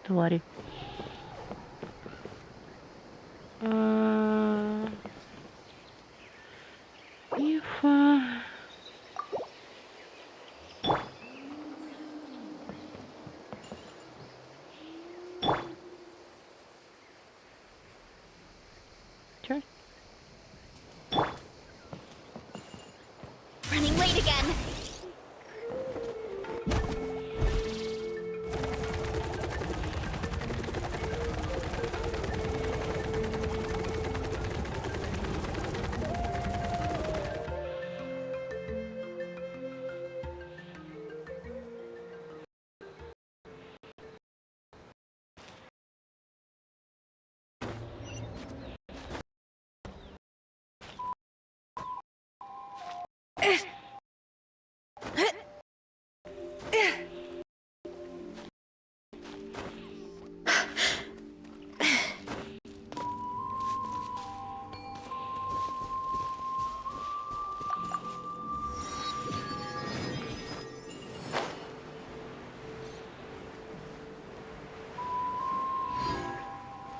Твари. Running late again.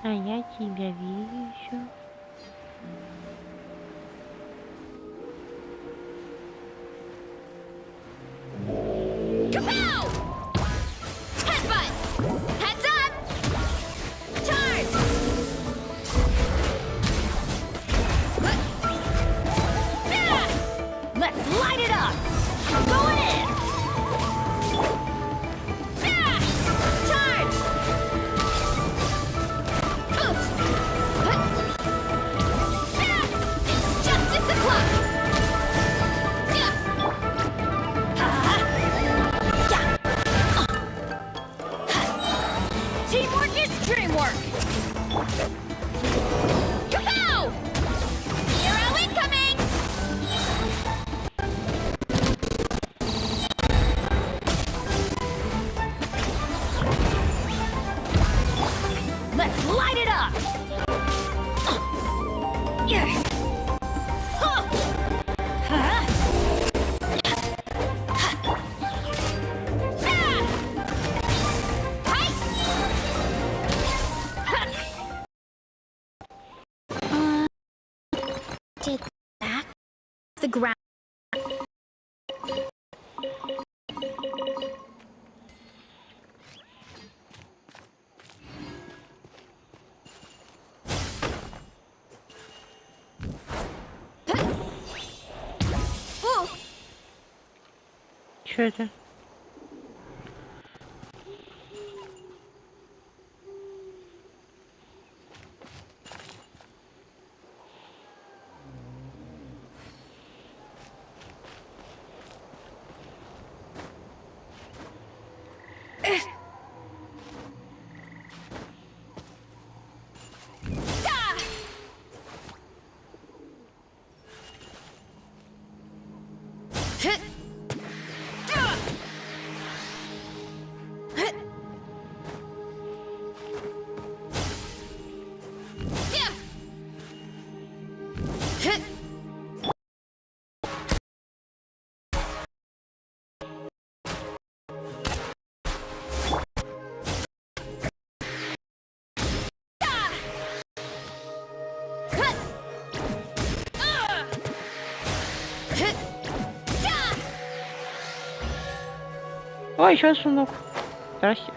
А я тебя вижу. Kapow! Headbutt! Heads up! Charge! Take back the ground. Чё это? Ой, еще сундук. Здрасте.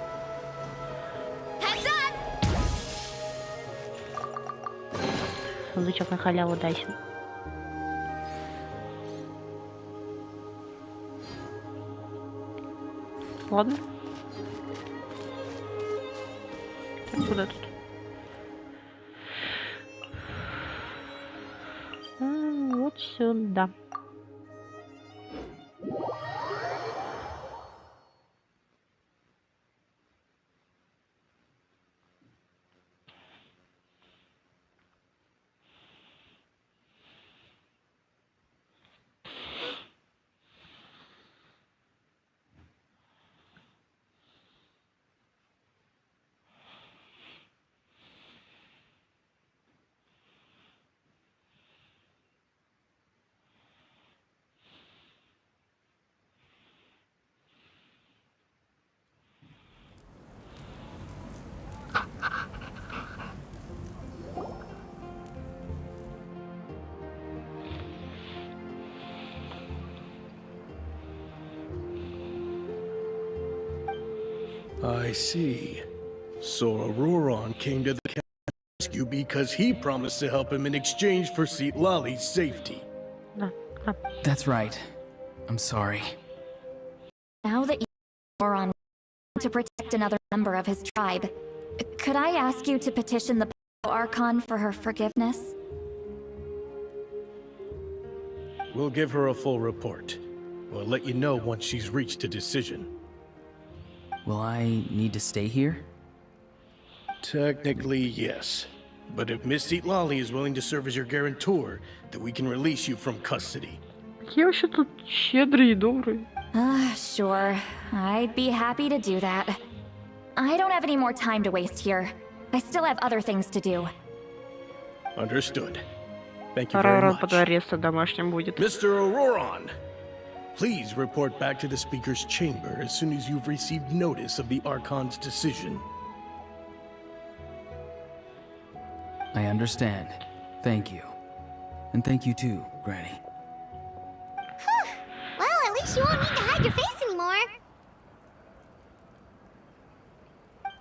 Сундучок на халяву дайся. Ладно. Так, куда тут? Вот сюда. I see. So Auroron came to the rescue because he promised to help him in exchange for Lali's safety. That's right. I'm sorry. Now that you're on to protect another member of his tribe, could I ask you to petition the Archon for her forgiveness? We'll give her a full report. We'll let you know once she's reached a decision. Will I need to stay here? Technically, yes. But if Miss Lali is willing to serve as your guarantor, then we can release you from custody. Какие вообще тут щедрые и добрые. Sure. I'd be happy to do that. I don't have any more time to waste here. I still have other things to do. Understood. Thank you very Auroron much. под арестом домашним будет. Mr. Auroron, please report back to the Speaker's chamber as soon as you've received notice of the Archon's decision. I understand. Thank you. And thank you too, Granny. Well, at least you won't need to hide your face anymore.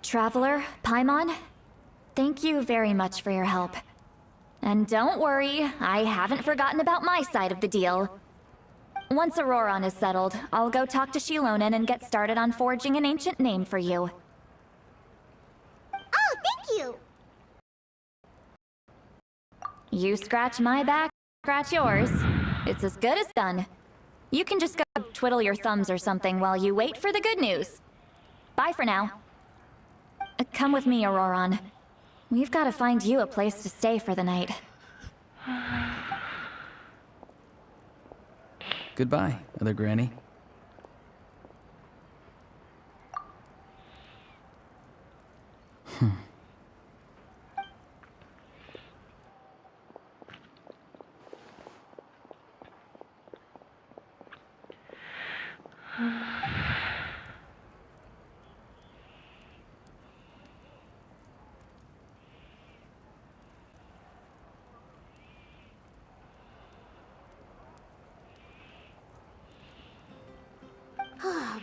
Traveler, Paimon, thank you very much for your help. And don't worry, I haven't forgotten about my side of the deal. Once Auroron is settled, I'll go talk to Shilonen and get started on forging an ancient name for you. Oh, thank you! You scratch my back, scratch yours. It's as good as done. You can just go twiddle your thumbs or something while you wait for the good news. Bye for now. Come with me, Auroron. We've got to find you a place to stay for the night. Goodbye, other Granny.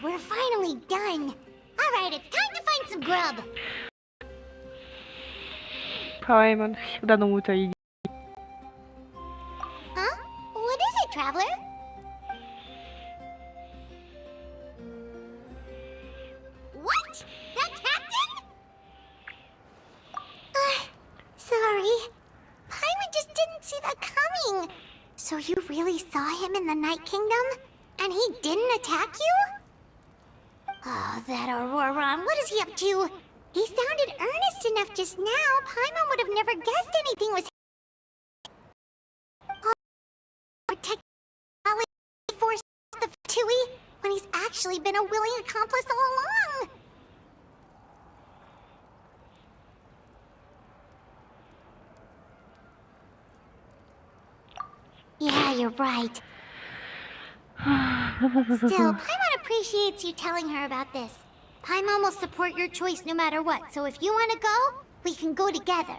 We're finally done. Alright, it's time to find some grub. Пайман всегда думает о еде. Huh? What is it, Traveler? What? That captain? Sorry. Paimon just didn't see that coming. So you really saw him in the Night Kingdom? And he didn't attack you? Oh, that Auroron, what is he up to? He sounded earnest enough just now. Paimon would have never guessed anything was protect force the Fatui when he's actually been a willing accomplice all along. Yeah, you're right. Still, Paimon appreciates you telling her about this. Paimon will support your choice no matter what, so if you want to go, we can go together.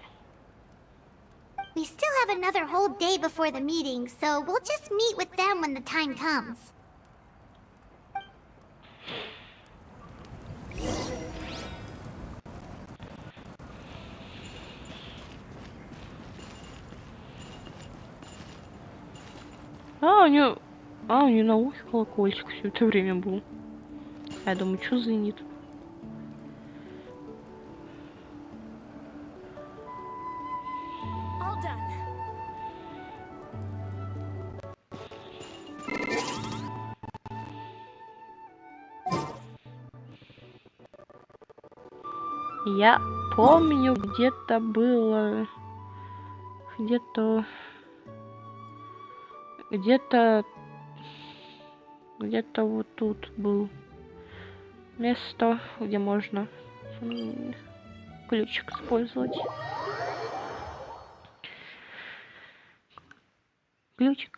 We still have another whole day before the meeting, so we'll just meet with them when the time comes. У нее на ухе колокольчик все это время был. Я думаю, что звенит? Я помню, где-то было... Где-то вот тут был место, где можно ключик использовать. Ключик.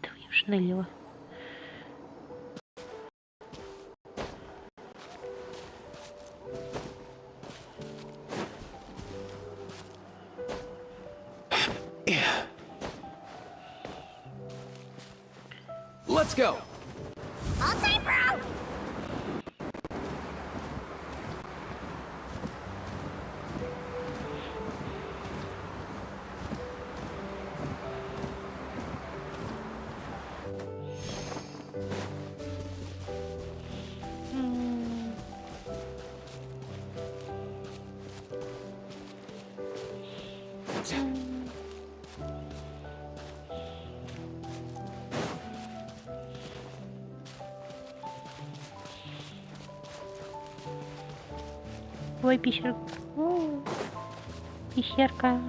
Твою ж налево. Let's go. All time, bro! Ой, пещерка. О, пещерка.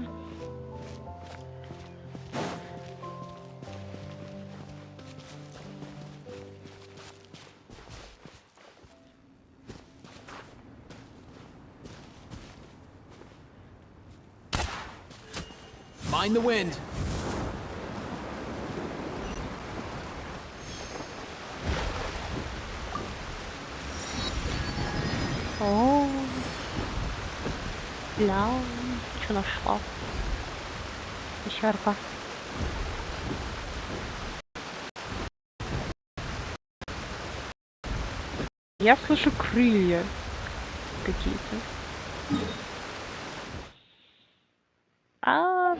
Mind the wind. О, ля, что нашла? Пещерка. Я слышу крылья какие-то.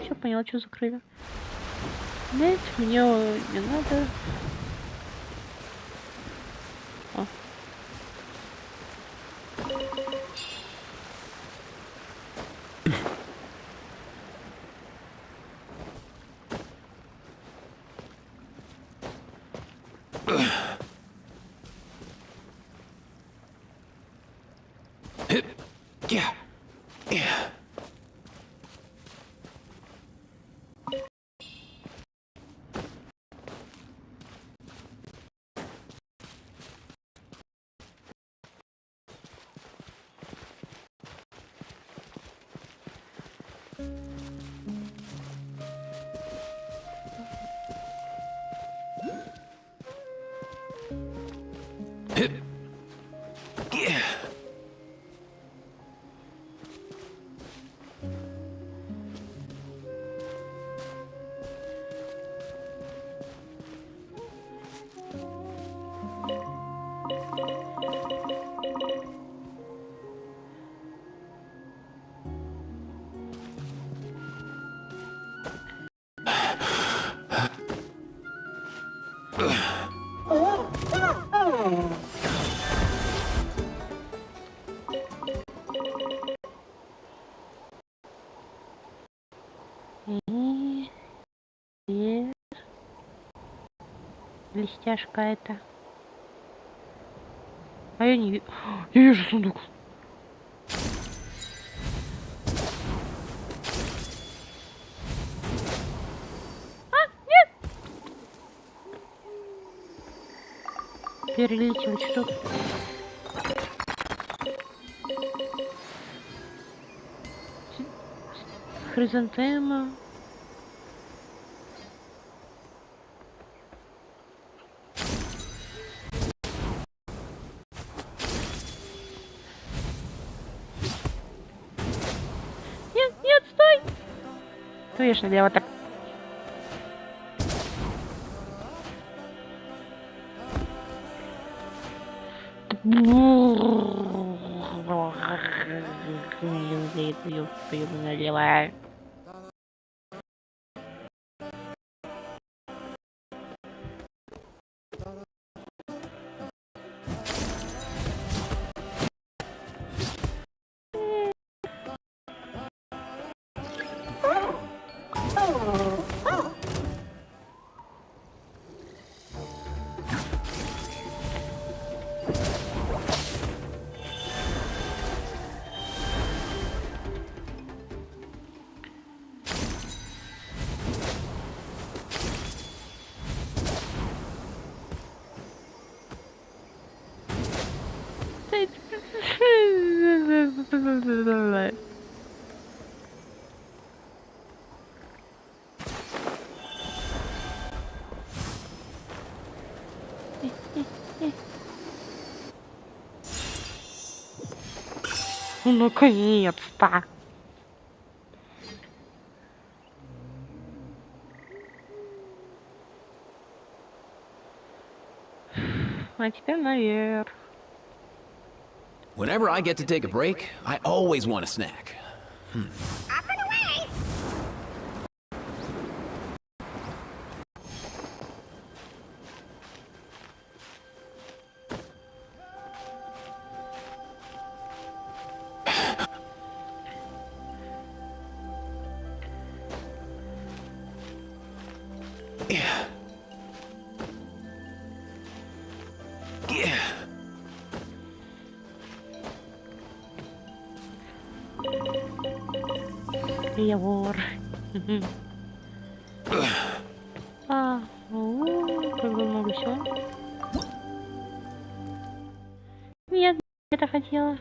Все поняла, что за крылья. Нет, мне не надо. О. Yeah. И... Листяшка это. А я не вижу. Я вижу сундук. Перелетел что-то. Хризантема. Нет, нет, стой! Конечно, я вот так. Наливаю. Ну, наконец-то! А теперь наверх. Whenever I get to take a break, I always want a snack. Up and away! Yeah. Yeah. Я вор. Как бы много всего. Нет, это хотела.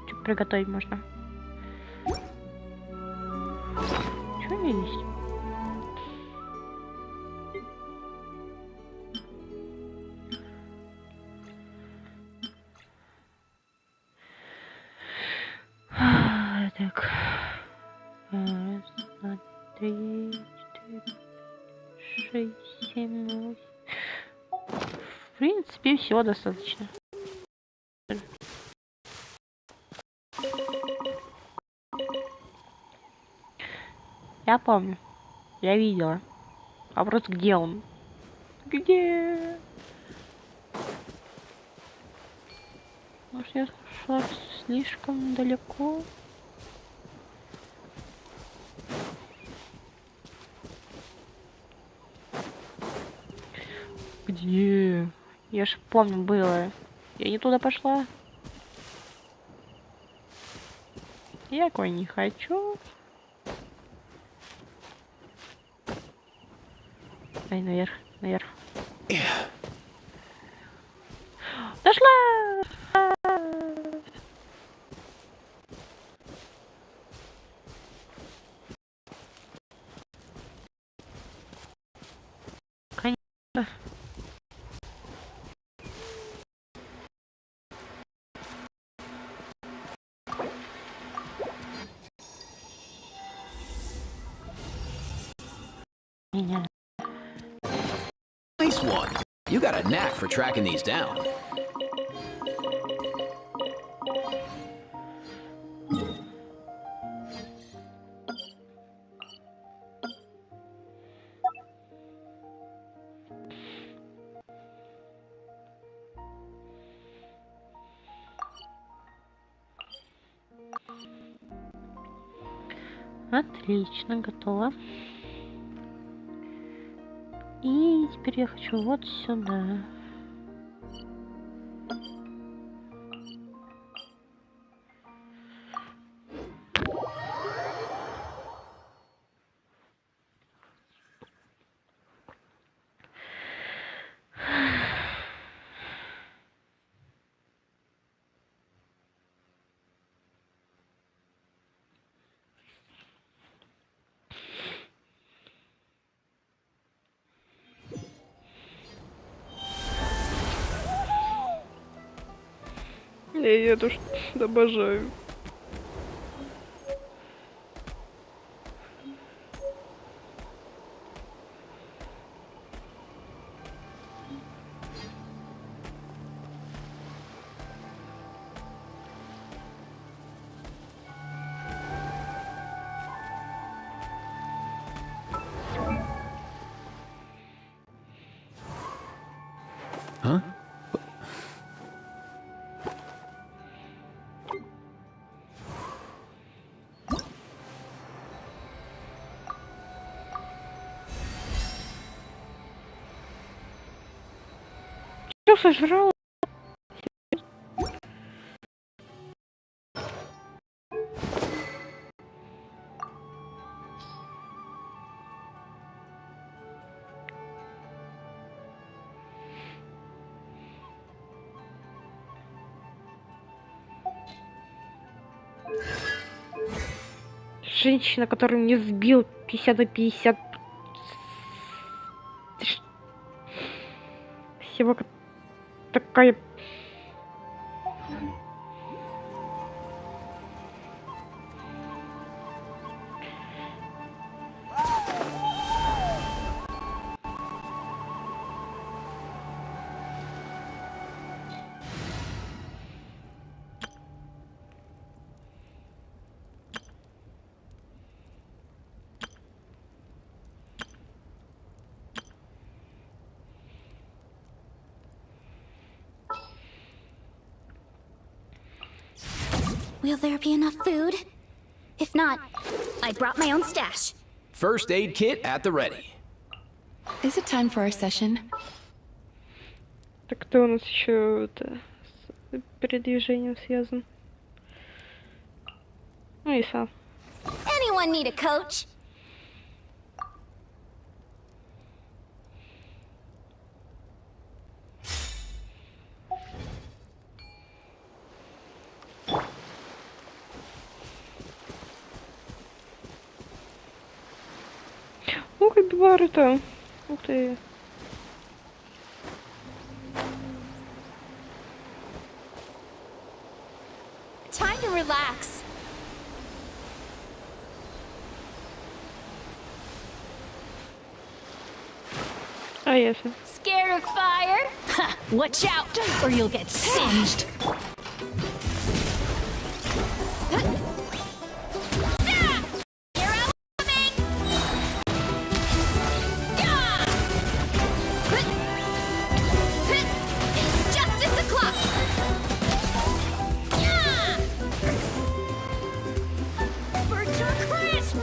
Что приготовить можно? Что у меня есть? Так. Раз, два, три, четыре, 6, 7, 8. В принципе, всего достаточно. Я помню. Я видела. Вопрос, где он? Где? Может, я шла слишком далеко? Где? Я ж помню, было. Я не туда пошла. Я такой не хочу. Ай, наверх, наверх. Дошла! Конечно. Меня. Nice one. You got a knack for tracking these down. Отлично, готово. И теперь я хочу вот сюда. Я тоже обожаю. Huh? Что сожрал? Женщина, которую мне сбил 50 на 50. Себака такая. Will there be enough food? If not, I brought my own stash. First aid kit at the ready. Is it time for our session? Так кто у нас еще это с передвижением связан? Ну и сам. Anyone need a coach? Ух, капибары-то. Ух ты. Time to relax. А ясно. Scared of fire? Ha, watch out, or you'll get singed. It's justice o'clock. Virtue crisp.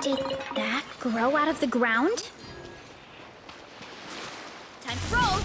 Did that grow out of the ground? Time to roll!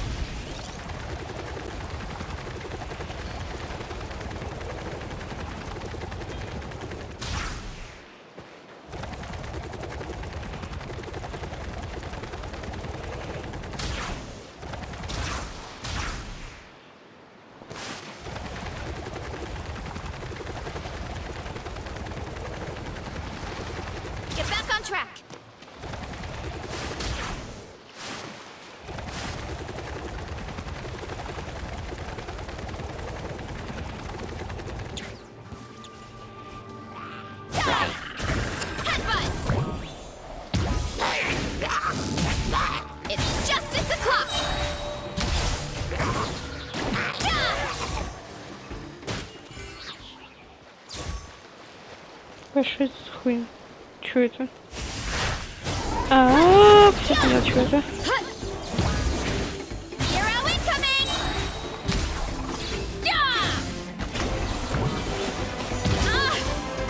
Что это за хуйня? Чё это? А, все понял, что это. Hero incoming! Yeah!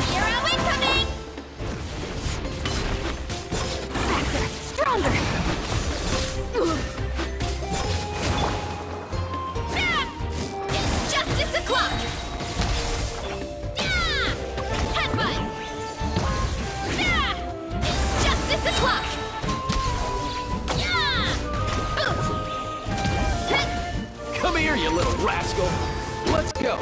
Hero incoming! Faster, stronger! It's justice o'clock! Yeah! Headbutt! Yeah! It's justice o'clock! Yeah! Oof! Come here, you little rascal. Let's go.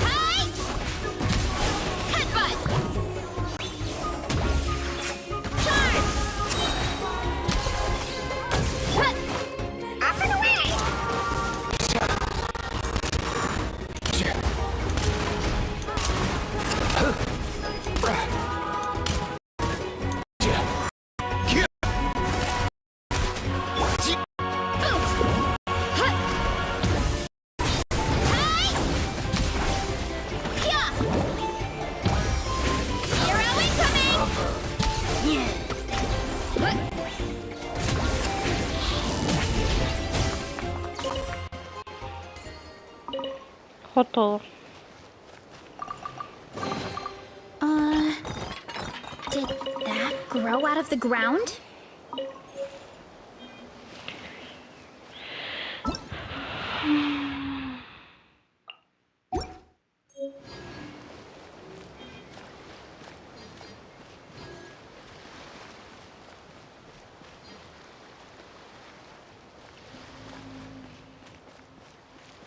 Hi! Headbutt! Charge! Up and away! Oof! Hi! Yeah! Hero incoming! Готово. Did that grow out of the ground?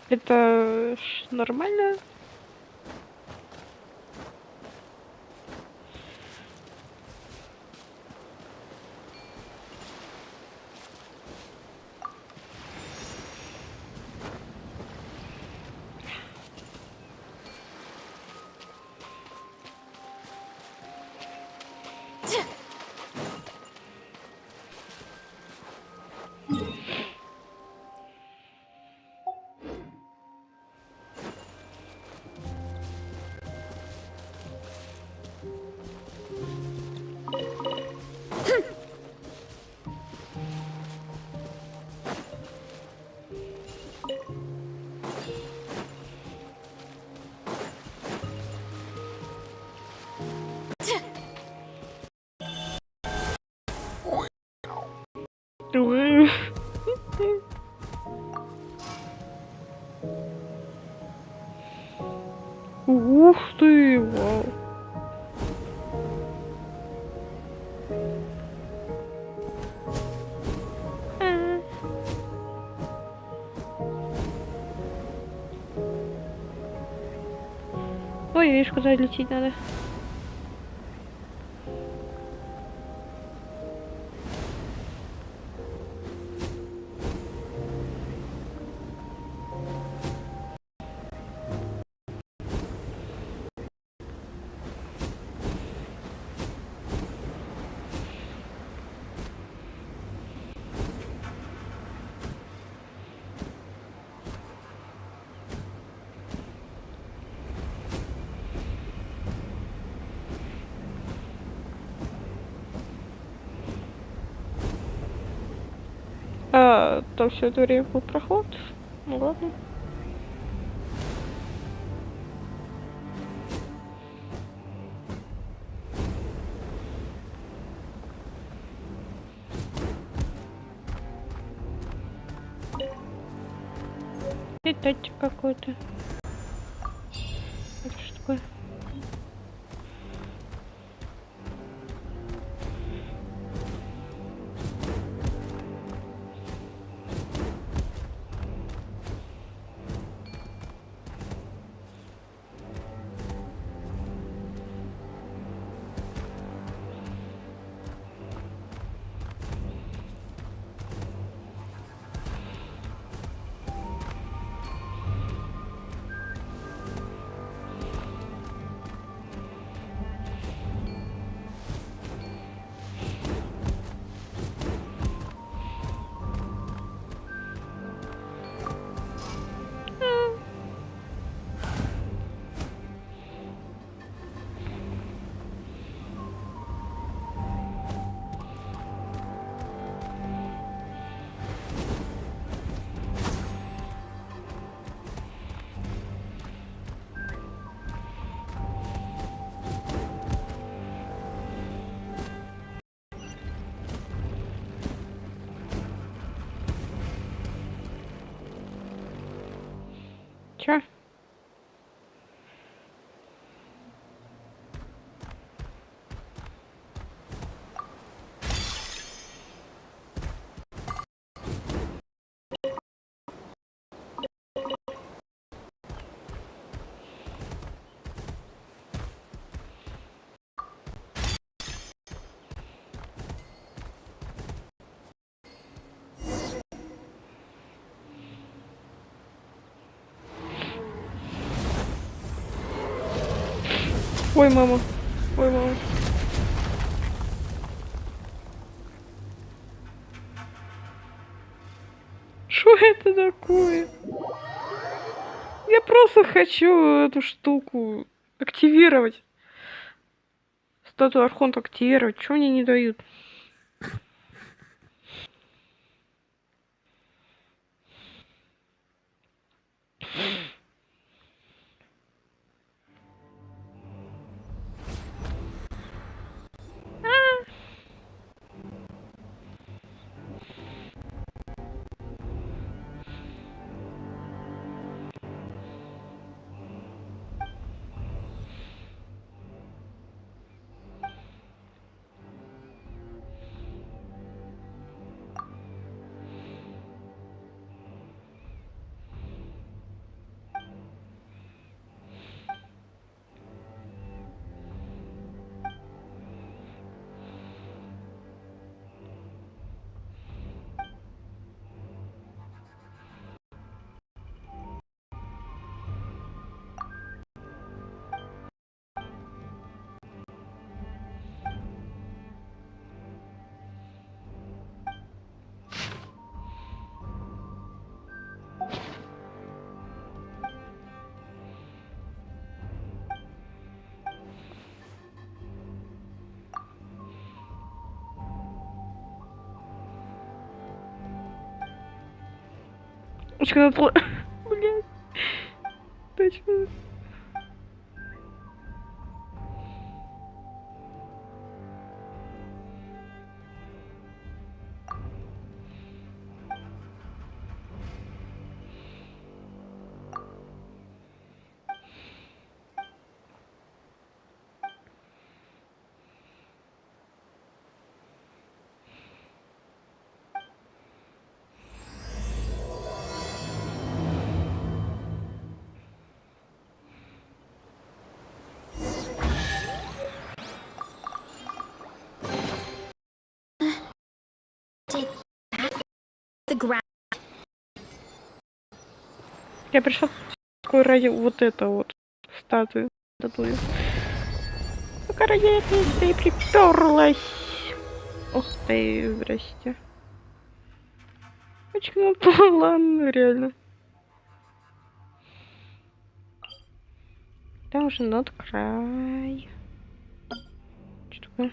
Это нормально? Ой. Ух ты, вау. Ой, видишь, куда лететь надо. А, там все это время был проход. Ну ладно. Летать какой-то. Это что такое? Чё? Ой, мама. Ой, мама. Что это такое? Я просто хочу эту штуку активировать. Статую Архонта активировать. Чего мне не дают? Точка Натлан. Блядь. Точка. The ground. Я пришла такой ради вот это вот статуи. Статуи. Только ради этого и приперлась. Ух ты, здрасте. Точка Натлан, реально. Там уже над край. Что такое?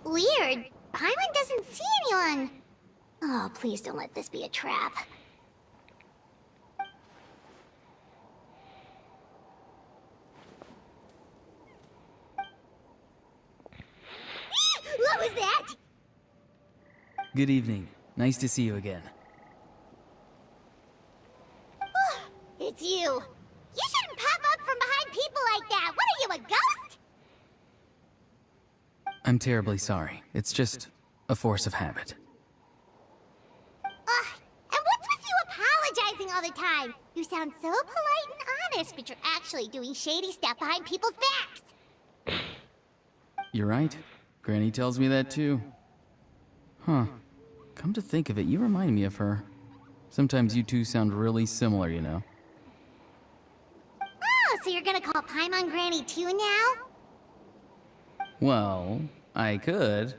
Weird. Paimon doesn't see anyone. Oh, please don't let this be a trap. What was that? Good evening. Nice to see you again. It's you. You shouldn't pop up from behind people like that. What are you, a ghost? I'm terribly sorry. It's just a force of habit. And what's with you apologizing all the time? You sound so polite and honest, but you're actually doing shady stuff behind people's backs. You're right. Granny tells me that too. Huh. Come to think of it, you remind me of her. Sometimes you two sound really similar, you know. Oh, so you're gonna call Paimon Granny too now? Well, I could.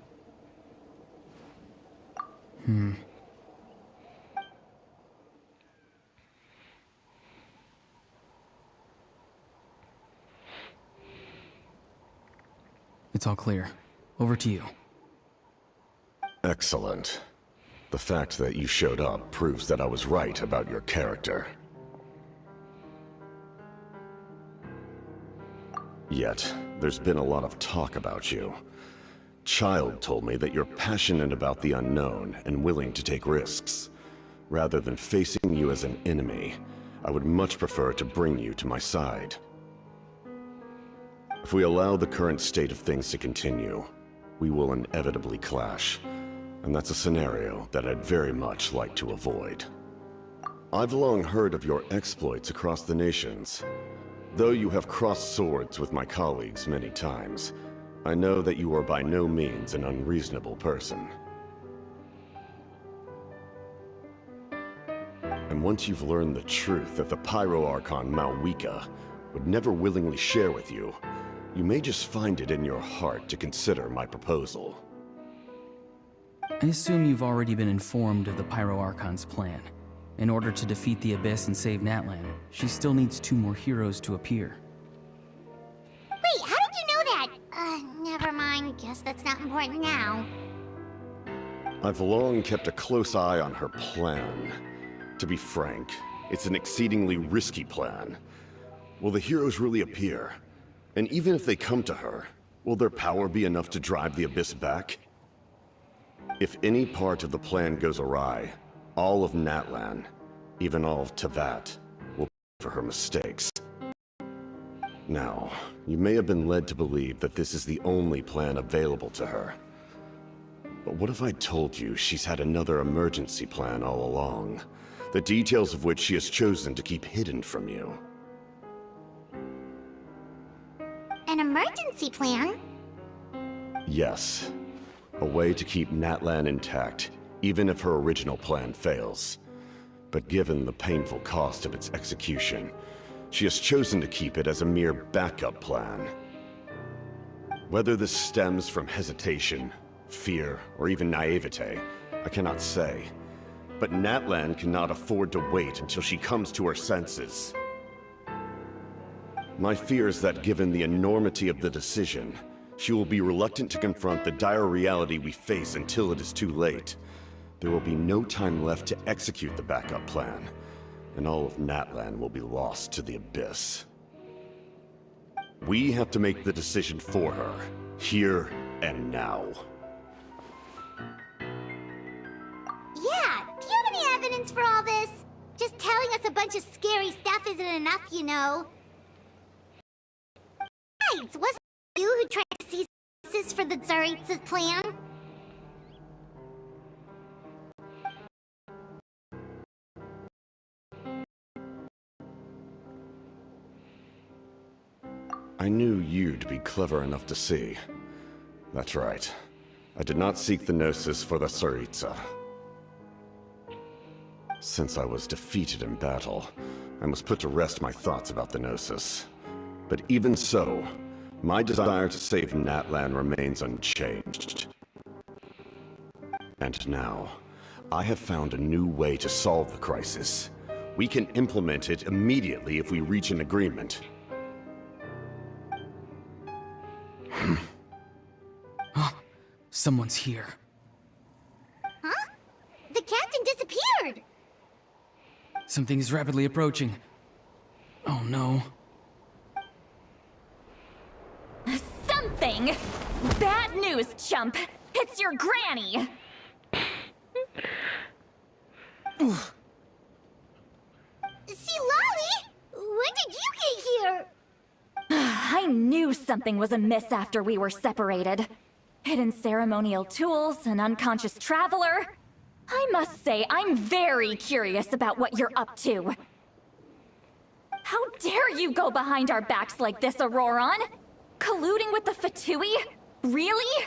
It's all clear. Over to you. Excellent. The fact that you showed up proves that I was right about your character. Yet, there's been a lot of talk about you. Child told me that you're passionate about the unknown and willing to take risks. Rather than facing you as an enemy, I would much prefer to bring you to my side. If we allow the current state of things to continue, we will inevitably clash, and that's a scenario that I'd very much like to avoid. I've long heard of your exploits across the nations. Though you have crossed swords with my colleagues many times, I know that you are by no means an unreasonable person. And once you've learned the truth that the Pyro Archon Malwika would never willingly share with you, you may just find it in your heart to consider my proposal. I assume you've already been informed of the Pyro Archon's plan. In order to defeat the Abyss and save Natlin, she still needs 2 more heroes to appear. Wait, how did you know that? Never mind. Guess that's not important now. I've long kept a close eye on her plan. To be frank, it's an exceedingly risky plan. Will the heroes really appear? And even if they come to her, will their power be enough to drive the Abyss back? If any part of the plan goes awry, all of Natlin, even all of Tevat, will pay for her mistakes. Now, you may have been led to believe that this is the only plan available to her. But what if I told you she's had another emergency plan all along, the details of which she has chosen to keep hidden from you? An emergency plan? Yes. A way to keep Natlin intact, even if her original plan fails. But given the painful cost of its execution, she has chosen to keep it as a mere backup plan. Whether this stems from hesitation, fear, or even naivete, I cannot say. But Natlin cannot afford to wait until she comes to her senses. My fear is that given the enormity of the decision, she will be reluctant to confront the dire reality we face until it is too late. There will be no time left to execute the backup plan, and all of Natlan will be lost to the abyss. We have to make the decision for her, here and now. Yeah, do you have any evidence for all this? Just telling us a bunch of scary stuff isn't enough, you know. Besides, wasn't it you who tried to seize this for the Tsaritsa's plan? I knew you'd be clever enough to see. That's right. I did not seek the Gnosis for the Tsaritsa. Since I was defeated in battle, I must put to rest my thoughts about the Gnosis. But even so, my desire to save Natlan remains unchanged. And now, I have found a new way to solve the crisis. We can implement it immediately if we reach an agreement. Someone's here. Huh? The captain disappeared! Something is rapidly approaching. Oh no. Something! Bad news, chump! It's your granny! See, Lolly! When did you get here? I knew something was amiss after we were separated. Hidden ceremonial tools, an unconscious traveler. I must say, I'm very curious about what you're up to. How dare you go behind our backs like this, Auroron? Colluding with the Fatui? Really?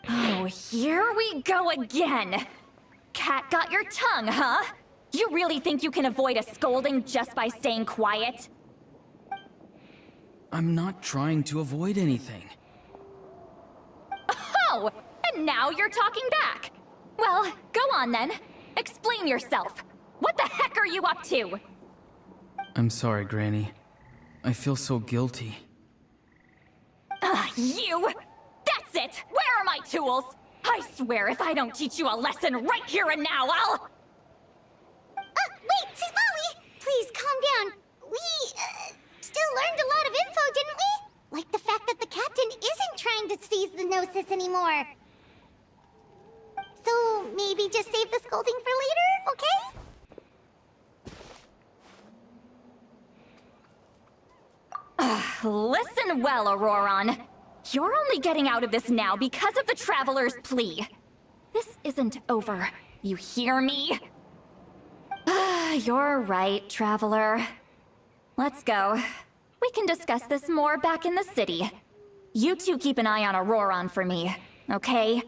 Oh, here we go again. Cat got your tongue, huh? You really think you can avoid a scolding just by staying quiet? I'm not trying to avoid anything. Oh, and now you're talking back. Well, go on then. Explain yourself. What the heck are you up to? I'm sorry, Granny. I feel so guilty. You! That's it! Where are my tools? I swear if I don't teach you a lesson right here and now, I'll... Wait, see, Lolly! Please, calm down. We, still learned a lot of info, didn't we? Like the fact that the captain isn't trying to seize the Gnosis anymore. So, maybe just save the scolding for later, okay? Listen well, Auroron. You're only getting out of this now because of the Traveler's plea. This isn't over. You hear me? You're right, Traveler. Let's go. We can discuss this more back in the city. You two keep an eye on Auroron for me, okay?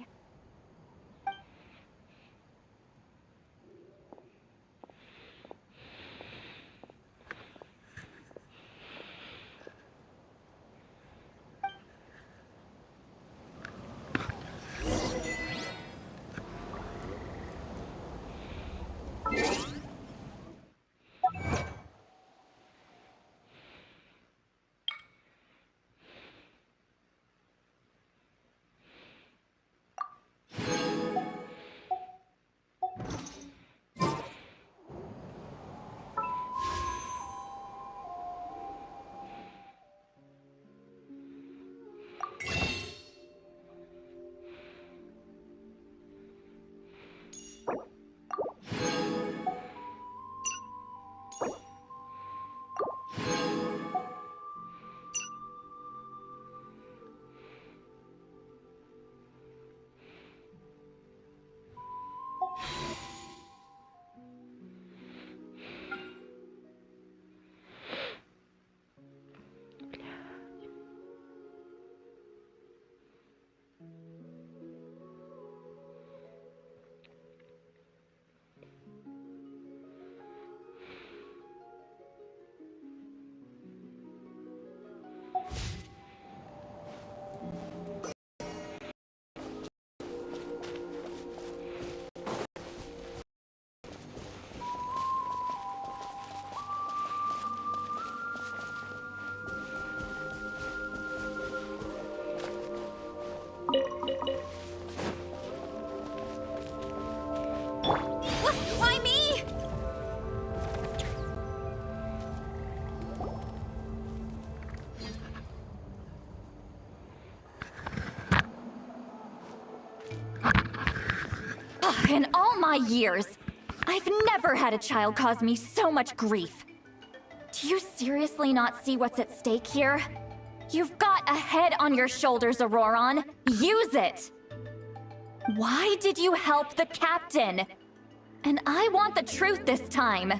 Why me? In all my years, I've never had a child cause me so much grief. Do you seriously not see what's at stake here? You've got a head on your shoulders, Auroron. Use it! Why did you help the captain? And I want the truth this time.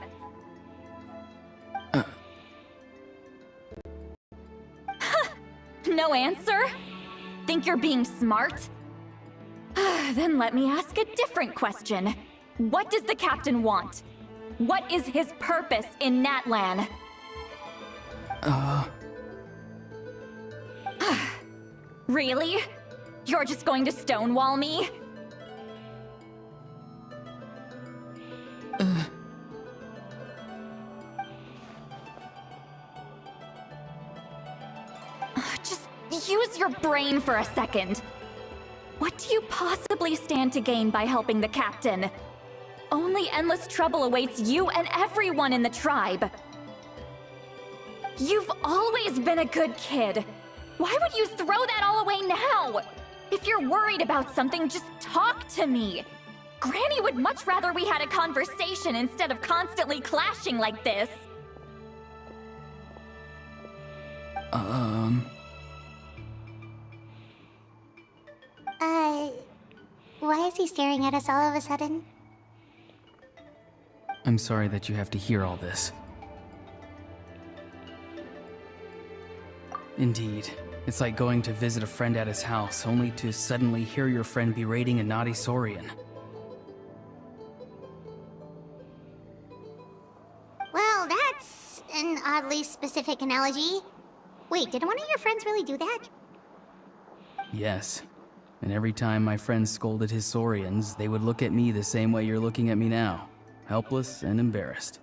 No answer? Think you're being smart? Then let me ask a different question. What does the captain want? What is his purpose in Natlan? Really? You're just going to stonewall me? Just use your brain for a second. What do you possibly stand to gain by helping the captain? Only endless trouble awaits you and everyone in the tribe. You've always been a good kid. Why would you throw that all away now? If you're worried about something, just talk to me. Granny would much rather we had a conversation instead of constantly clashing like this. Why is he staring at us all of a sudden? I'm sorry that you have to hear all this. Indeed. It's like going to visit a friend at his house, only to suddenly hear your friend berating a naughty Saurian. Well, that's an oddly specific analogy. Wait, did one of your friends really do that? Yes. And every time my friend scolded his Saurians, they would look at me the same way you're looking at me now. Helpless and embarrassed.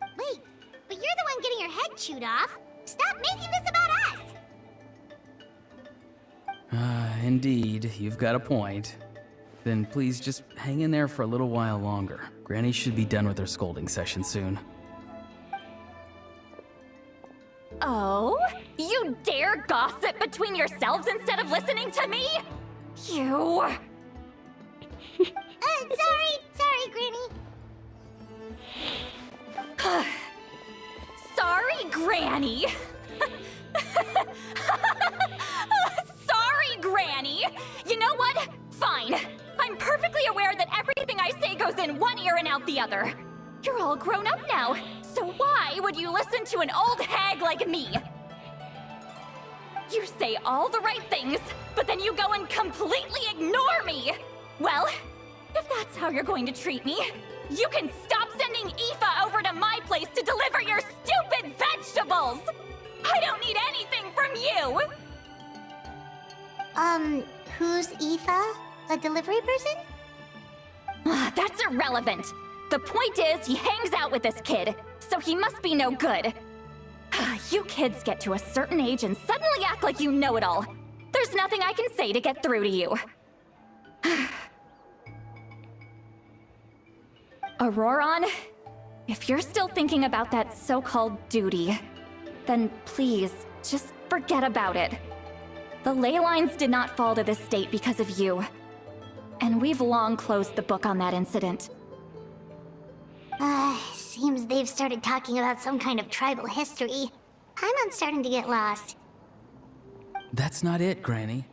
Wait, but you're the one getting your head chewed off. Stop making this about us! Indeed, you've got a point. Then please just hang in there for a little while longer. Granny should be done with her scolding session soon. Oh? You dare gossip between yourselves instead of listening to me? You... Sorry, Granny. Sorry, Granny. Sorry, Granny. You know what? Fine. I'm perfectly aware that everything I say goes in one ear and out the other. You're all grown up now, so why would you listen to an old hag like me? You say all the right things, but then you go and completely ignore me! Well, if that's how you're going to treat me, you can stop sending Aoife over to my place to deliver your stupid vegetables! I don't need anything from you! Who's Aoife? A delivery person? That's irrelevant. The point is, he hangs out with this kid, so he must be no good. You kids get to a certain age and suddenly act like you know it all. There's nothing I can say to get through to you. Auroron, if you're still thinking about that so-called duty, then please, just forget about it. The ley lines did not fall to this state because of you. And we've long closed the book on that incident. Seems they've started talking about some kind of tribal history. I'm starting to get lost. That's not it, Granny.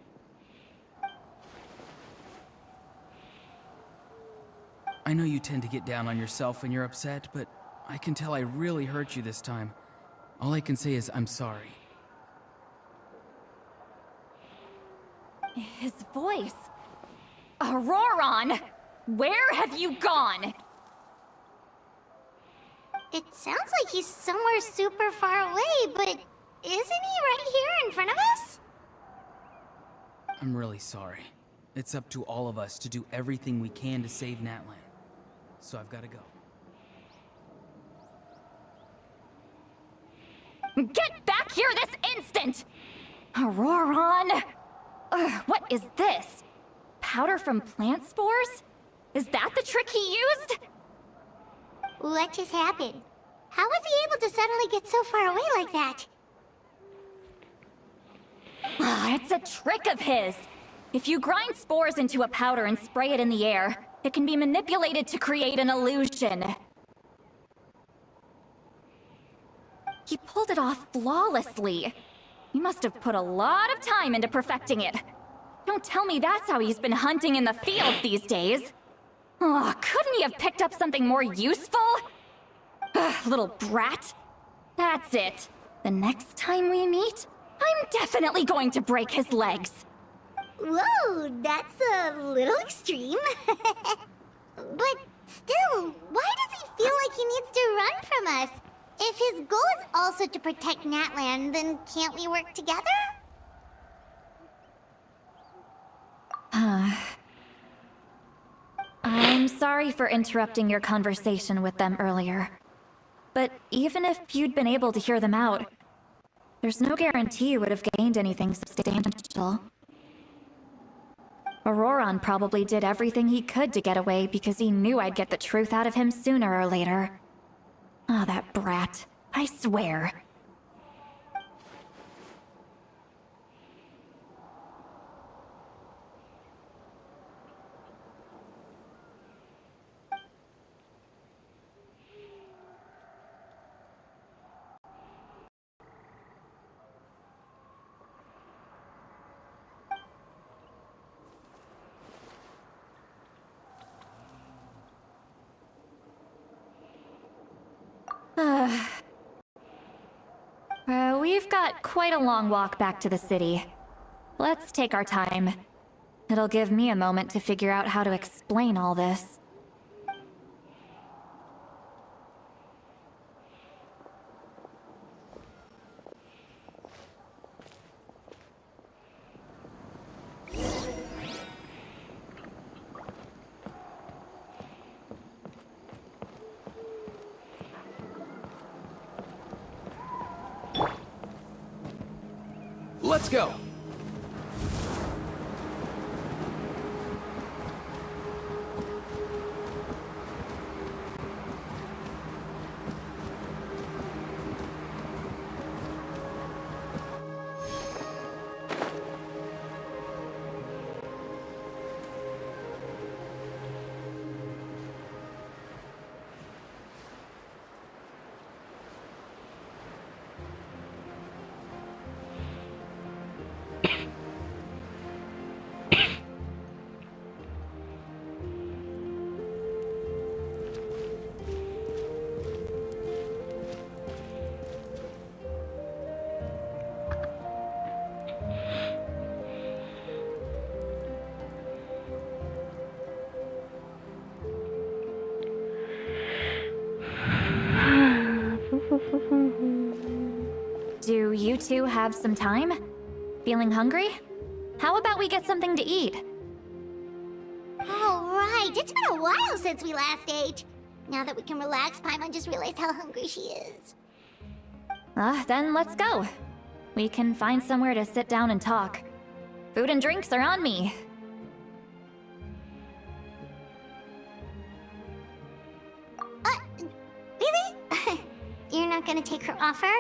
I know you tend to get down on yourself when you're upset, but I can tell I really hurt you this time. All I can say is I'm sorry. His voice. Auroron! Where have you gone? It sounds like he's somewhere super far away, but isn't he right here in front of us? I'm really sorry. It's up to all of us to do everything we can to save Natlan. So I've got to go. Get back here this instant! Auroron! What is this? powder from plant spores? Is that the trick he used? What just happened? How was he able to suddenly get so far away like that? It's a trick of his. If you grind spores into a powder and spray it in the air, it can be manipulated to create an illusion. He pulled it off flawlessly. He must have put a lot of time into perfecting it. Don't tell me that's how he's been hunting in the fields these days. Oh, couldn't he have picked up something more useful? Ugh, little brat. That's it. The next time we meet, I'm definitely going to break his legs. Whoa, that's a little extreme. But still, why does he feel like he needs to run from us? If his goal is also to protect Natlan, then can't we work together? I'm sorry for interrupting your conversation with them earlier. But even if you'd been able to hear them out, there's no guarantee you would have gained anything substantial. Auroron probably did everything he could to get away because he knew I'd get the truth out of him sooner or later. Ah, that brat. I swear. We've got quite a long walk back to the city. Let's take our time. It'll give me a moment to figure out how to explain all this. Let's go! Do you two have some time? Feeling hungry? How about we get something to eat? Oh, right. It's been a while since we last ate. Now that we can relax, Paimon just realized how hungry she is. Then let's go. We can find somewhere to sit down and talk. Food and drinks are on me. Really? You're not gonna take her offer?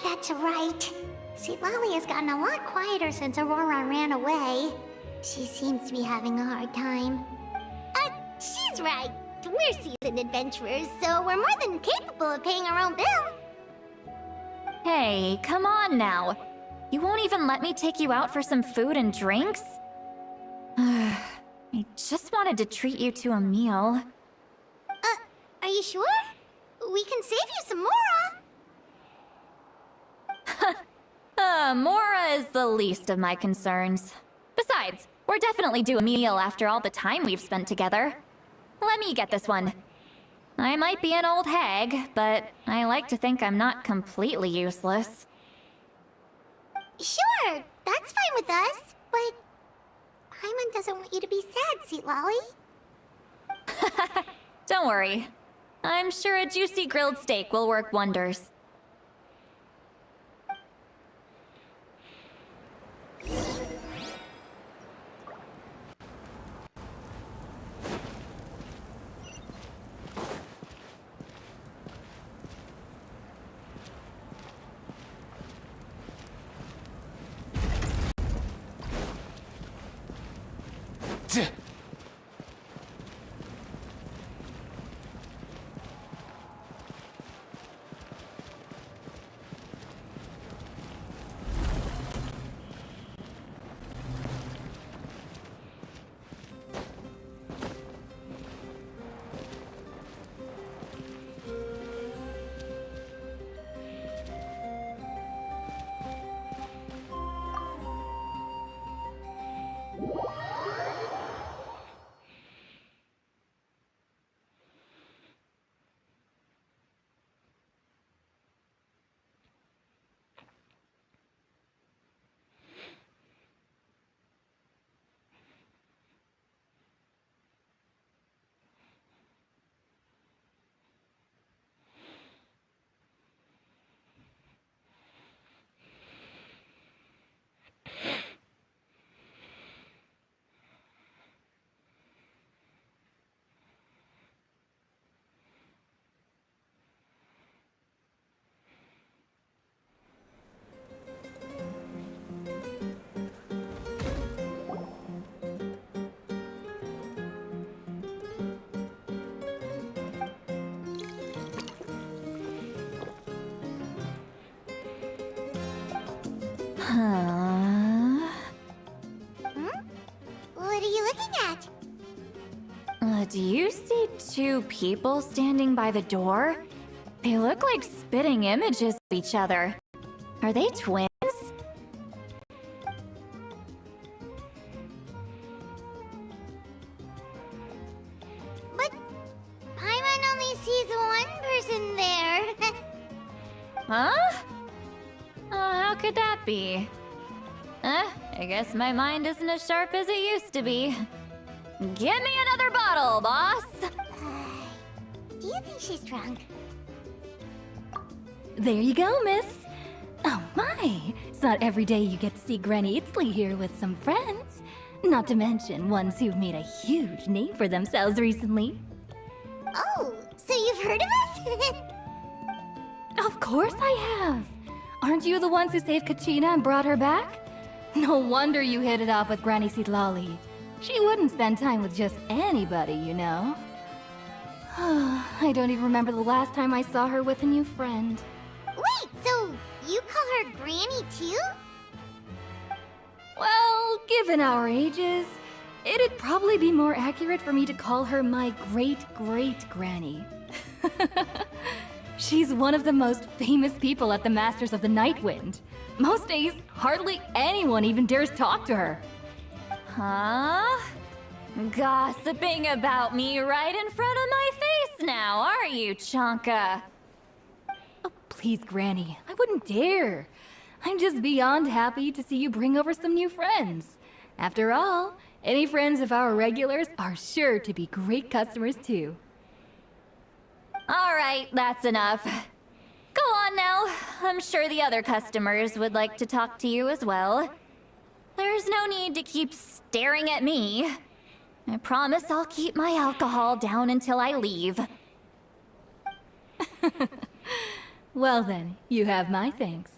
That's right. See, Lolly has gotten a lot quieter since Aurora ran away. She seems to be having a hard time. She's right. We're seasoned adventurers, so we're more than capable of paying our own bill. Hey, come on now. You won't even let me take you out for some food and drinks? I just wanted to treat you to a meal. Are you sure? We can save you some Mora. Mora is the least of my concerns. Besides, we're definitely due a meal after all the time we've spent together. Let me get this one. I might be an old hag, but I like to think I'm not completely useless. Sure, that's fine with us, but Paimon doesn't want you to be sad, Sweet Lolly. Don't worry. I'm sure a juicy grilled steak will work wonders. What are you looking at? Do you see two people standing by the door? They look like spitting images of each other. Are they twins? But Paimon only sees one person there. Huh? How could that be? I guess my mind isn't as sharp as it used to be. Give me another bottle, boss! Do you think she's drunk? There you go, miss. Oh my! It's not every day you get to see Granny Itzley here with some friends. Not to mention ones who've made a huge name for themselves recently. Oh, so you've heard of us? Of course I have! Aren't you the ones who saved Kachina and brought her back? No wonder you hit it off with Granny Sitlali. She wouldn't spend time with just anybody, you know. I don't even remember the last time I saw her with a new friend. Wait, so you call her Granny too? Well, given our ages, it'd probably be more accurate for me to call her my great-great-granny. She's one of the most famous people at the Masters of the Nightwind. Most days, hardly anyone even dares talk to her. Huh? Gossiping about me right in front of my face now, are you, Chonka? Oh, please, Granny, I wouldn't dare. I'm just beyond happy to see you bring over some new friends. After all, any friends of our regulars are sure to be great customers too. All right, that's enough. Go on now. I'm sure the other customers would like to talk to you as well. There's no need to keep staring at me. I promise I'll keep my alcohol down until I leave. Well then, you have my thanks.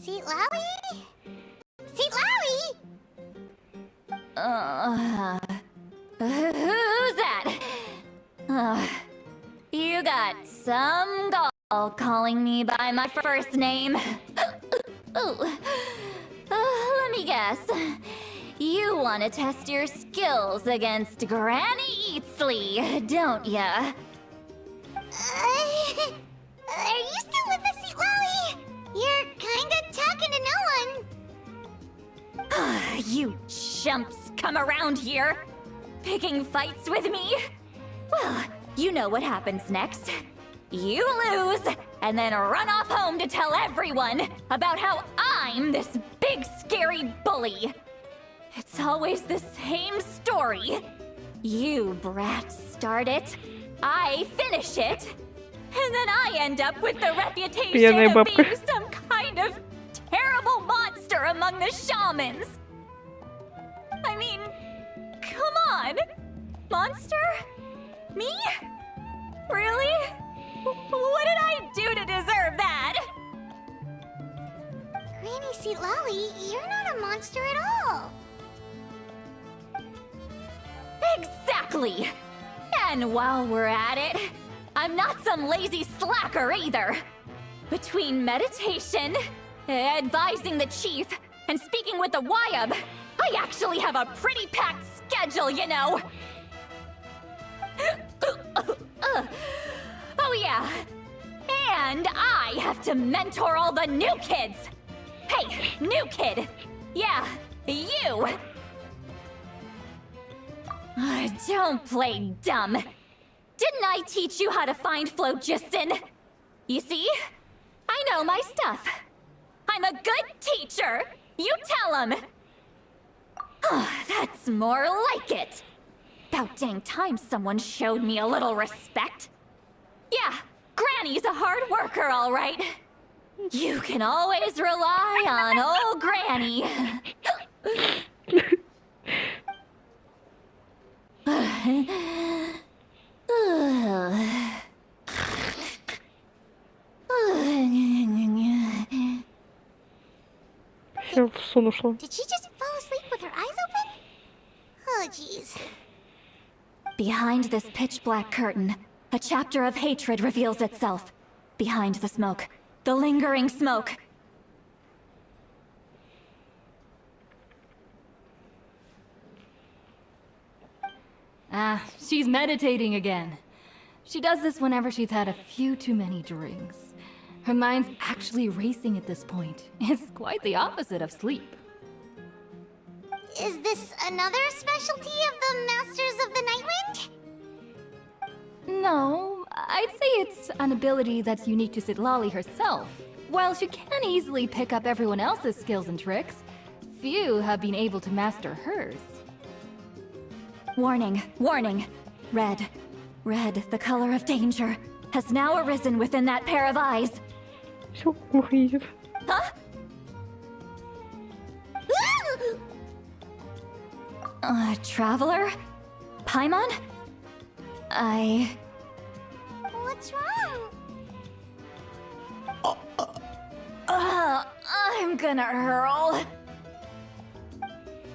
Seatlawi? Seatlawi? Who's that? You got some gall calling me by my first name. Let me guess. You want to test your skills against Granny Eatsley, don't ya? Are you still with us, Seatlawi? You're kinda talking to no one. You chumps come around here, picking fights with me? Well, you know what happens next. You lose, and then run off home to tell everyone about how I'm this big scary bully. It's always the same story. You brats start it, I finish it, and then I end up with the reputation Пьяная of бабка. being some kind of terrible monster among the shamans. I mean, come on. Monster? Me? Really? What did I do to deserve that? Granny Lolly, you're not a monster at all. Exactly! And while we're at it, I'm not some lazy slacker either. Between meditation, advising the chief, and speaking with the Wyab, I actually have a pretty packed schedule, you know. Oh yeah. And I have to mentor all the new kids. Hey, new kid. Yeah, you. Don't play dumb. Didn't I teach you how to find phlogiston? You see? I know my stuff. I'm a good teacher. You tell him. That's more like it. About dang time someone showed me a little respect. Yeah, Granny's a hard worker, all right. You can always rely on old Granny. Всё, в сон ушла. Did she just fall asleep with her eyes open? Oh, jeez. Behind this pitch-black curtain, a chapter of hatred reveals itself. Behind the smoke, the lingering smoke. She's meditating again. She does this whenever she's had a few too many drinks. Her mind's actually racing at this point. It's quite the opposite of sleep. Is this another specialty of the Masters of the Nightwind? No, I'd say it's an ability that's unique to Citlali herself. While she can easily pick up everyone else's skills and tricks, few have been able to master hers. Warning, warning. Red, the color of danger, has now arisen within that pair of eyes. Всё, плохо едет. Huh? Traveler? Paimon? What's wrong? I'm gonna hurl.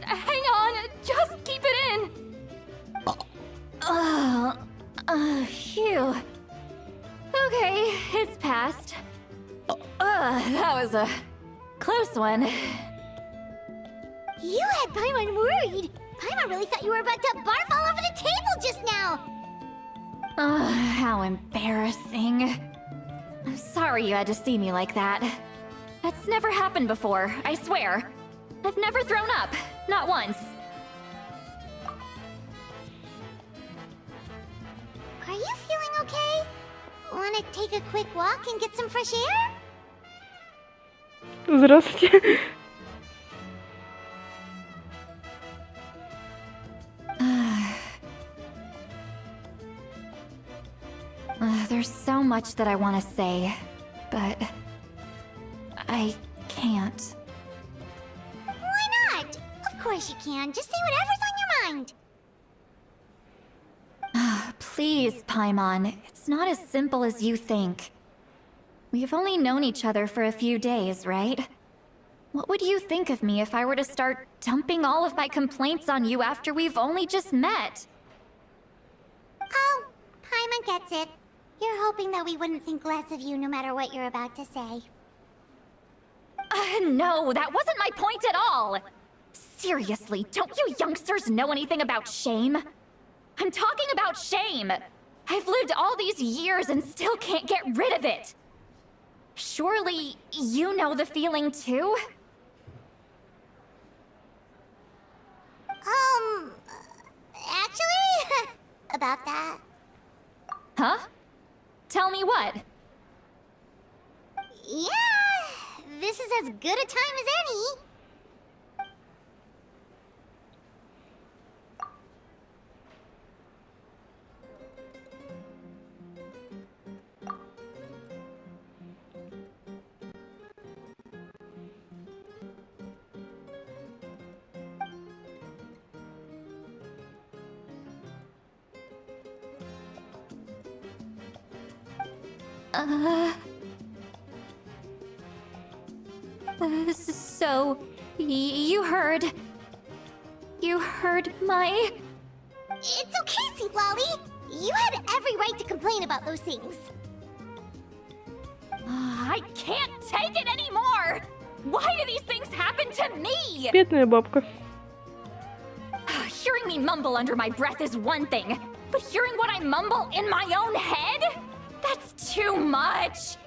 Hang on, just keep it in! Phew. Okay, it's passed. That was a close one. You had Paimon worried. Paimon really thought you were about to barf all over the table just now. How embarrassing. I'm sorry you had to see me like that. That's never happened before, I swear. I've never thrown up, not once. Are you feeling okay? Want to take a quick walk and get some fresh air? Здравствуйте. There's so much that I want to say, but I can't. Why not? Of course you can. Just say whatever's on your mind. Please, Paimon, it's not as simple as you think. We've only known each other for a few days, right? What would you think of me if I were to start dumping all of my complaints on you after we've only just met? Oh, Paimon gets it. You're hoping that we wouldn't think less of you no matter what you're about to say. No, that wasn't my point at all! Seriously, don't you youngsters know anything about shame? I'm talking about shame! I've lived all these years and still can't get rid of it! Surely, you know the feeling too? Actually, about that. Huh? Tell me what? Yeah, this is as good a time as any. So, you heard... You heard my... It's okay, Seat Lolly. You had every right to complain about those things. I can't take it anymore! Why do these things happen to me? Бедная бабка. Hearing me mumble under my breath is one thing, but hearing what I mumble in my own head? That's too much!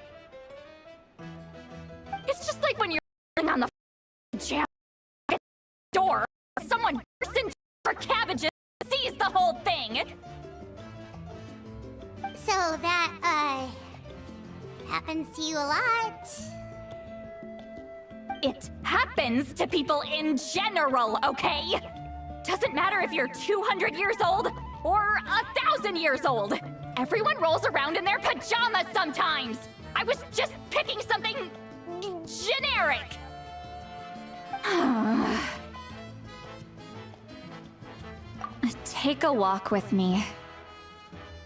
It's just like when you're on the jam door, someone bursts into for cabbages and sees the whole thing! So that, happens to you a lot. It happens to people in general, okay? Doesn't matter if you're 200 years old or 1,000 years old. Everyone rolls around in their pajamas sometimes. I was just picking something generic. Take a walk with me.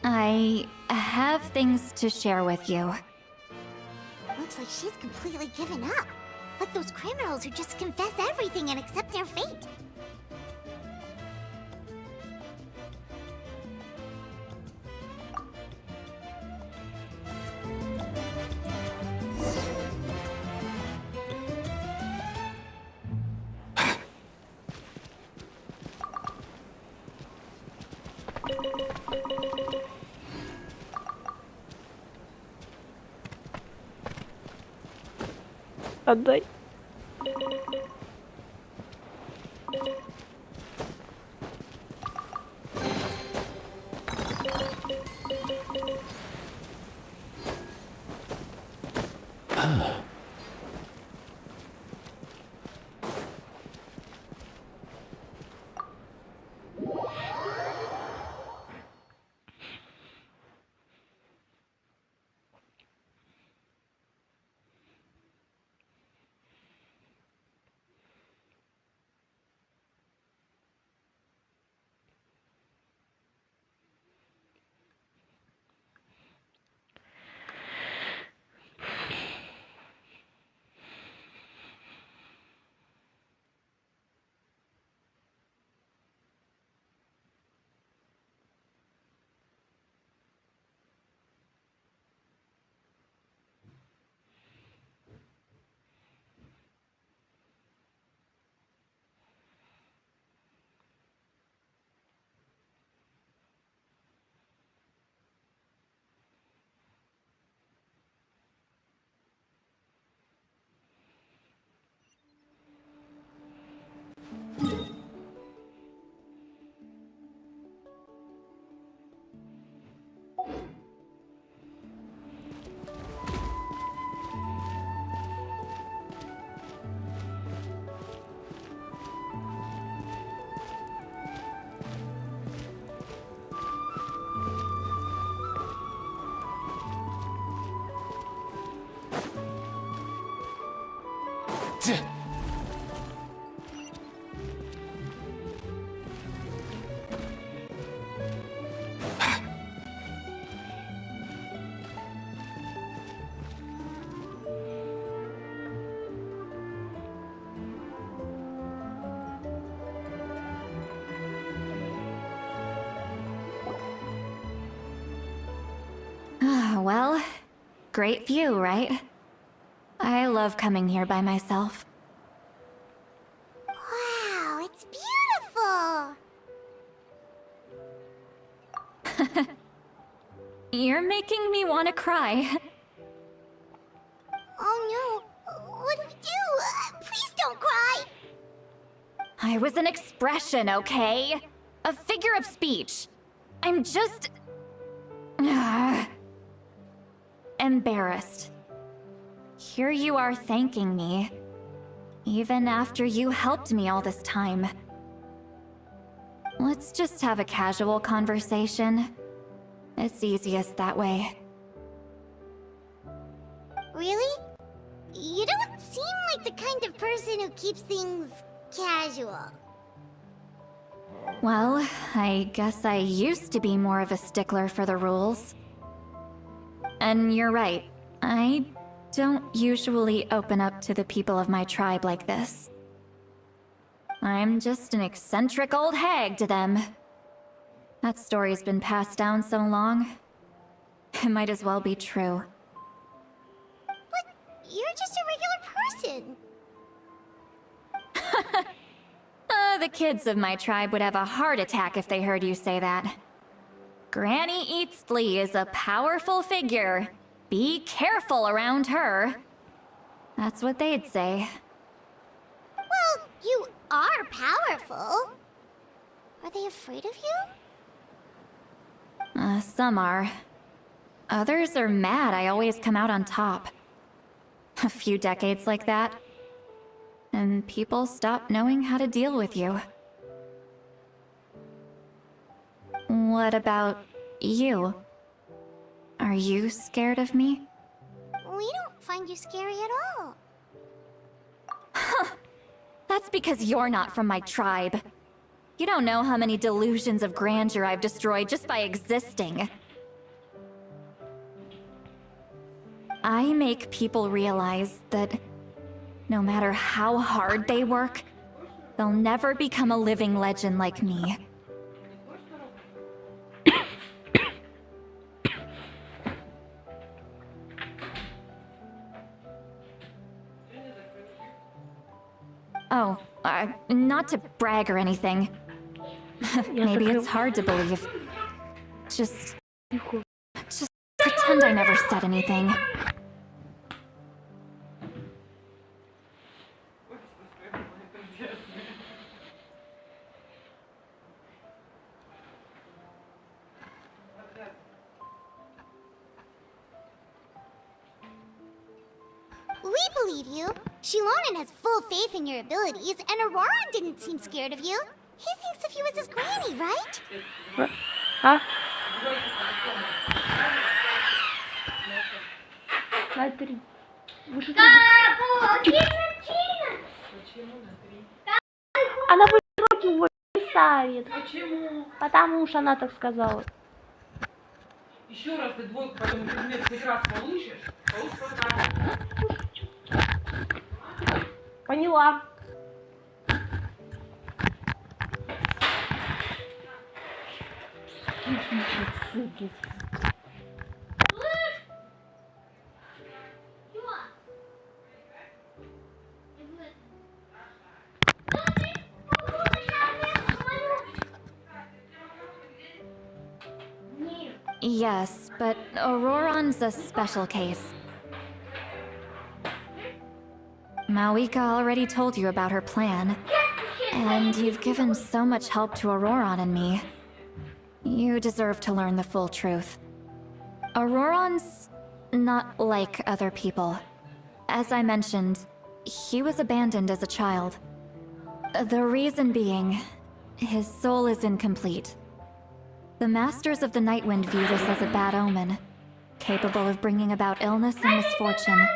I have things to share with you. Looks like she's completely given up. Like those criminals who just confess everything and accept their fate. Отдай. Well, great view, right? I love coming here by myself. Wow, it's beautiful! You're making me want to cry. Oh no, what do we do? Please don't cry! I was an expression, okay? A figure of speech. I'm just... embarrassed. Here you are thanking me, even after you helped me all this time. Let's just have a casual conversation. It's easiest that way. Really? You don't seem like the kind of person who keeps things casual. Well, I guess I used to be more of a stickler for the rules. And you're right. I don't usually open up to the people of my tribe like this. I'm just an eccentric old hag to them. That story's been passed down so long. It might as well be true. But you're just a regular person. The kids of my tribe would have a heart attack if they heard you say that. Granny Eatsley is a powerful figure. Be careful around her. That's what they'd say. Well, you are powerful. Are they afraid of you? Some are. Others are mad I always come out on top. A few decades like that, and people stop knowing how to deal with you. What about you? Are you scared of me? We don't find you scary at all. That's because you're not from my tribe. You don't know how many delusions of grandeur I've destroyed just by existing. I make people realize that no matter how hard they work, they'll never become a living legend like me. Oh, not to brag or anything. Maybe it's hard to believe. Just pretend I never said anything. We believe you. Shilonen has full faith in your abilities, and Auroran didn't seem scared of you. He thinks of you as his granny, right? А? Смотри. Вы же она будет руки в не ставит. Почему? Потому что она так сказала. Еще раз ты двойку по этому предмету хоть раз получишь просто. Поняла. Yes, but Auroran's a special case. Mawika already told you about her plan. And you've given so much help to Auroran and me. You deserve to learn the full truth. Auroran's not like other people. As I mentioned, he was abandoned as a child. The reason being, his soul is incomplete. The Masters of the Nightwind view this as a bad omen, capable of bringing about illness and misfortune.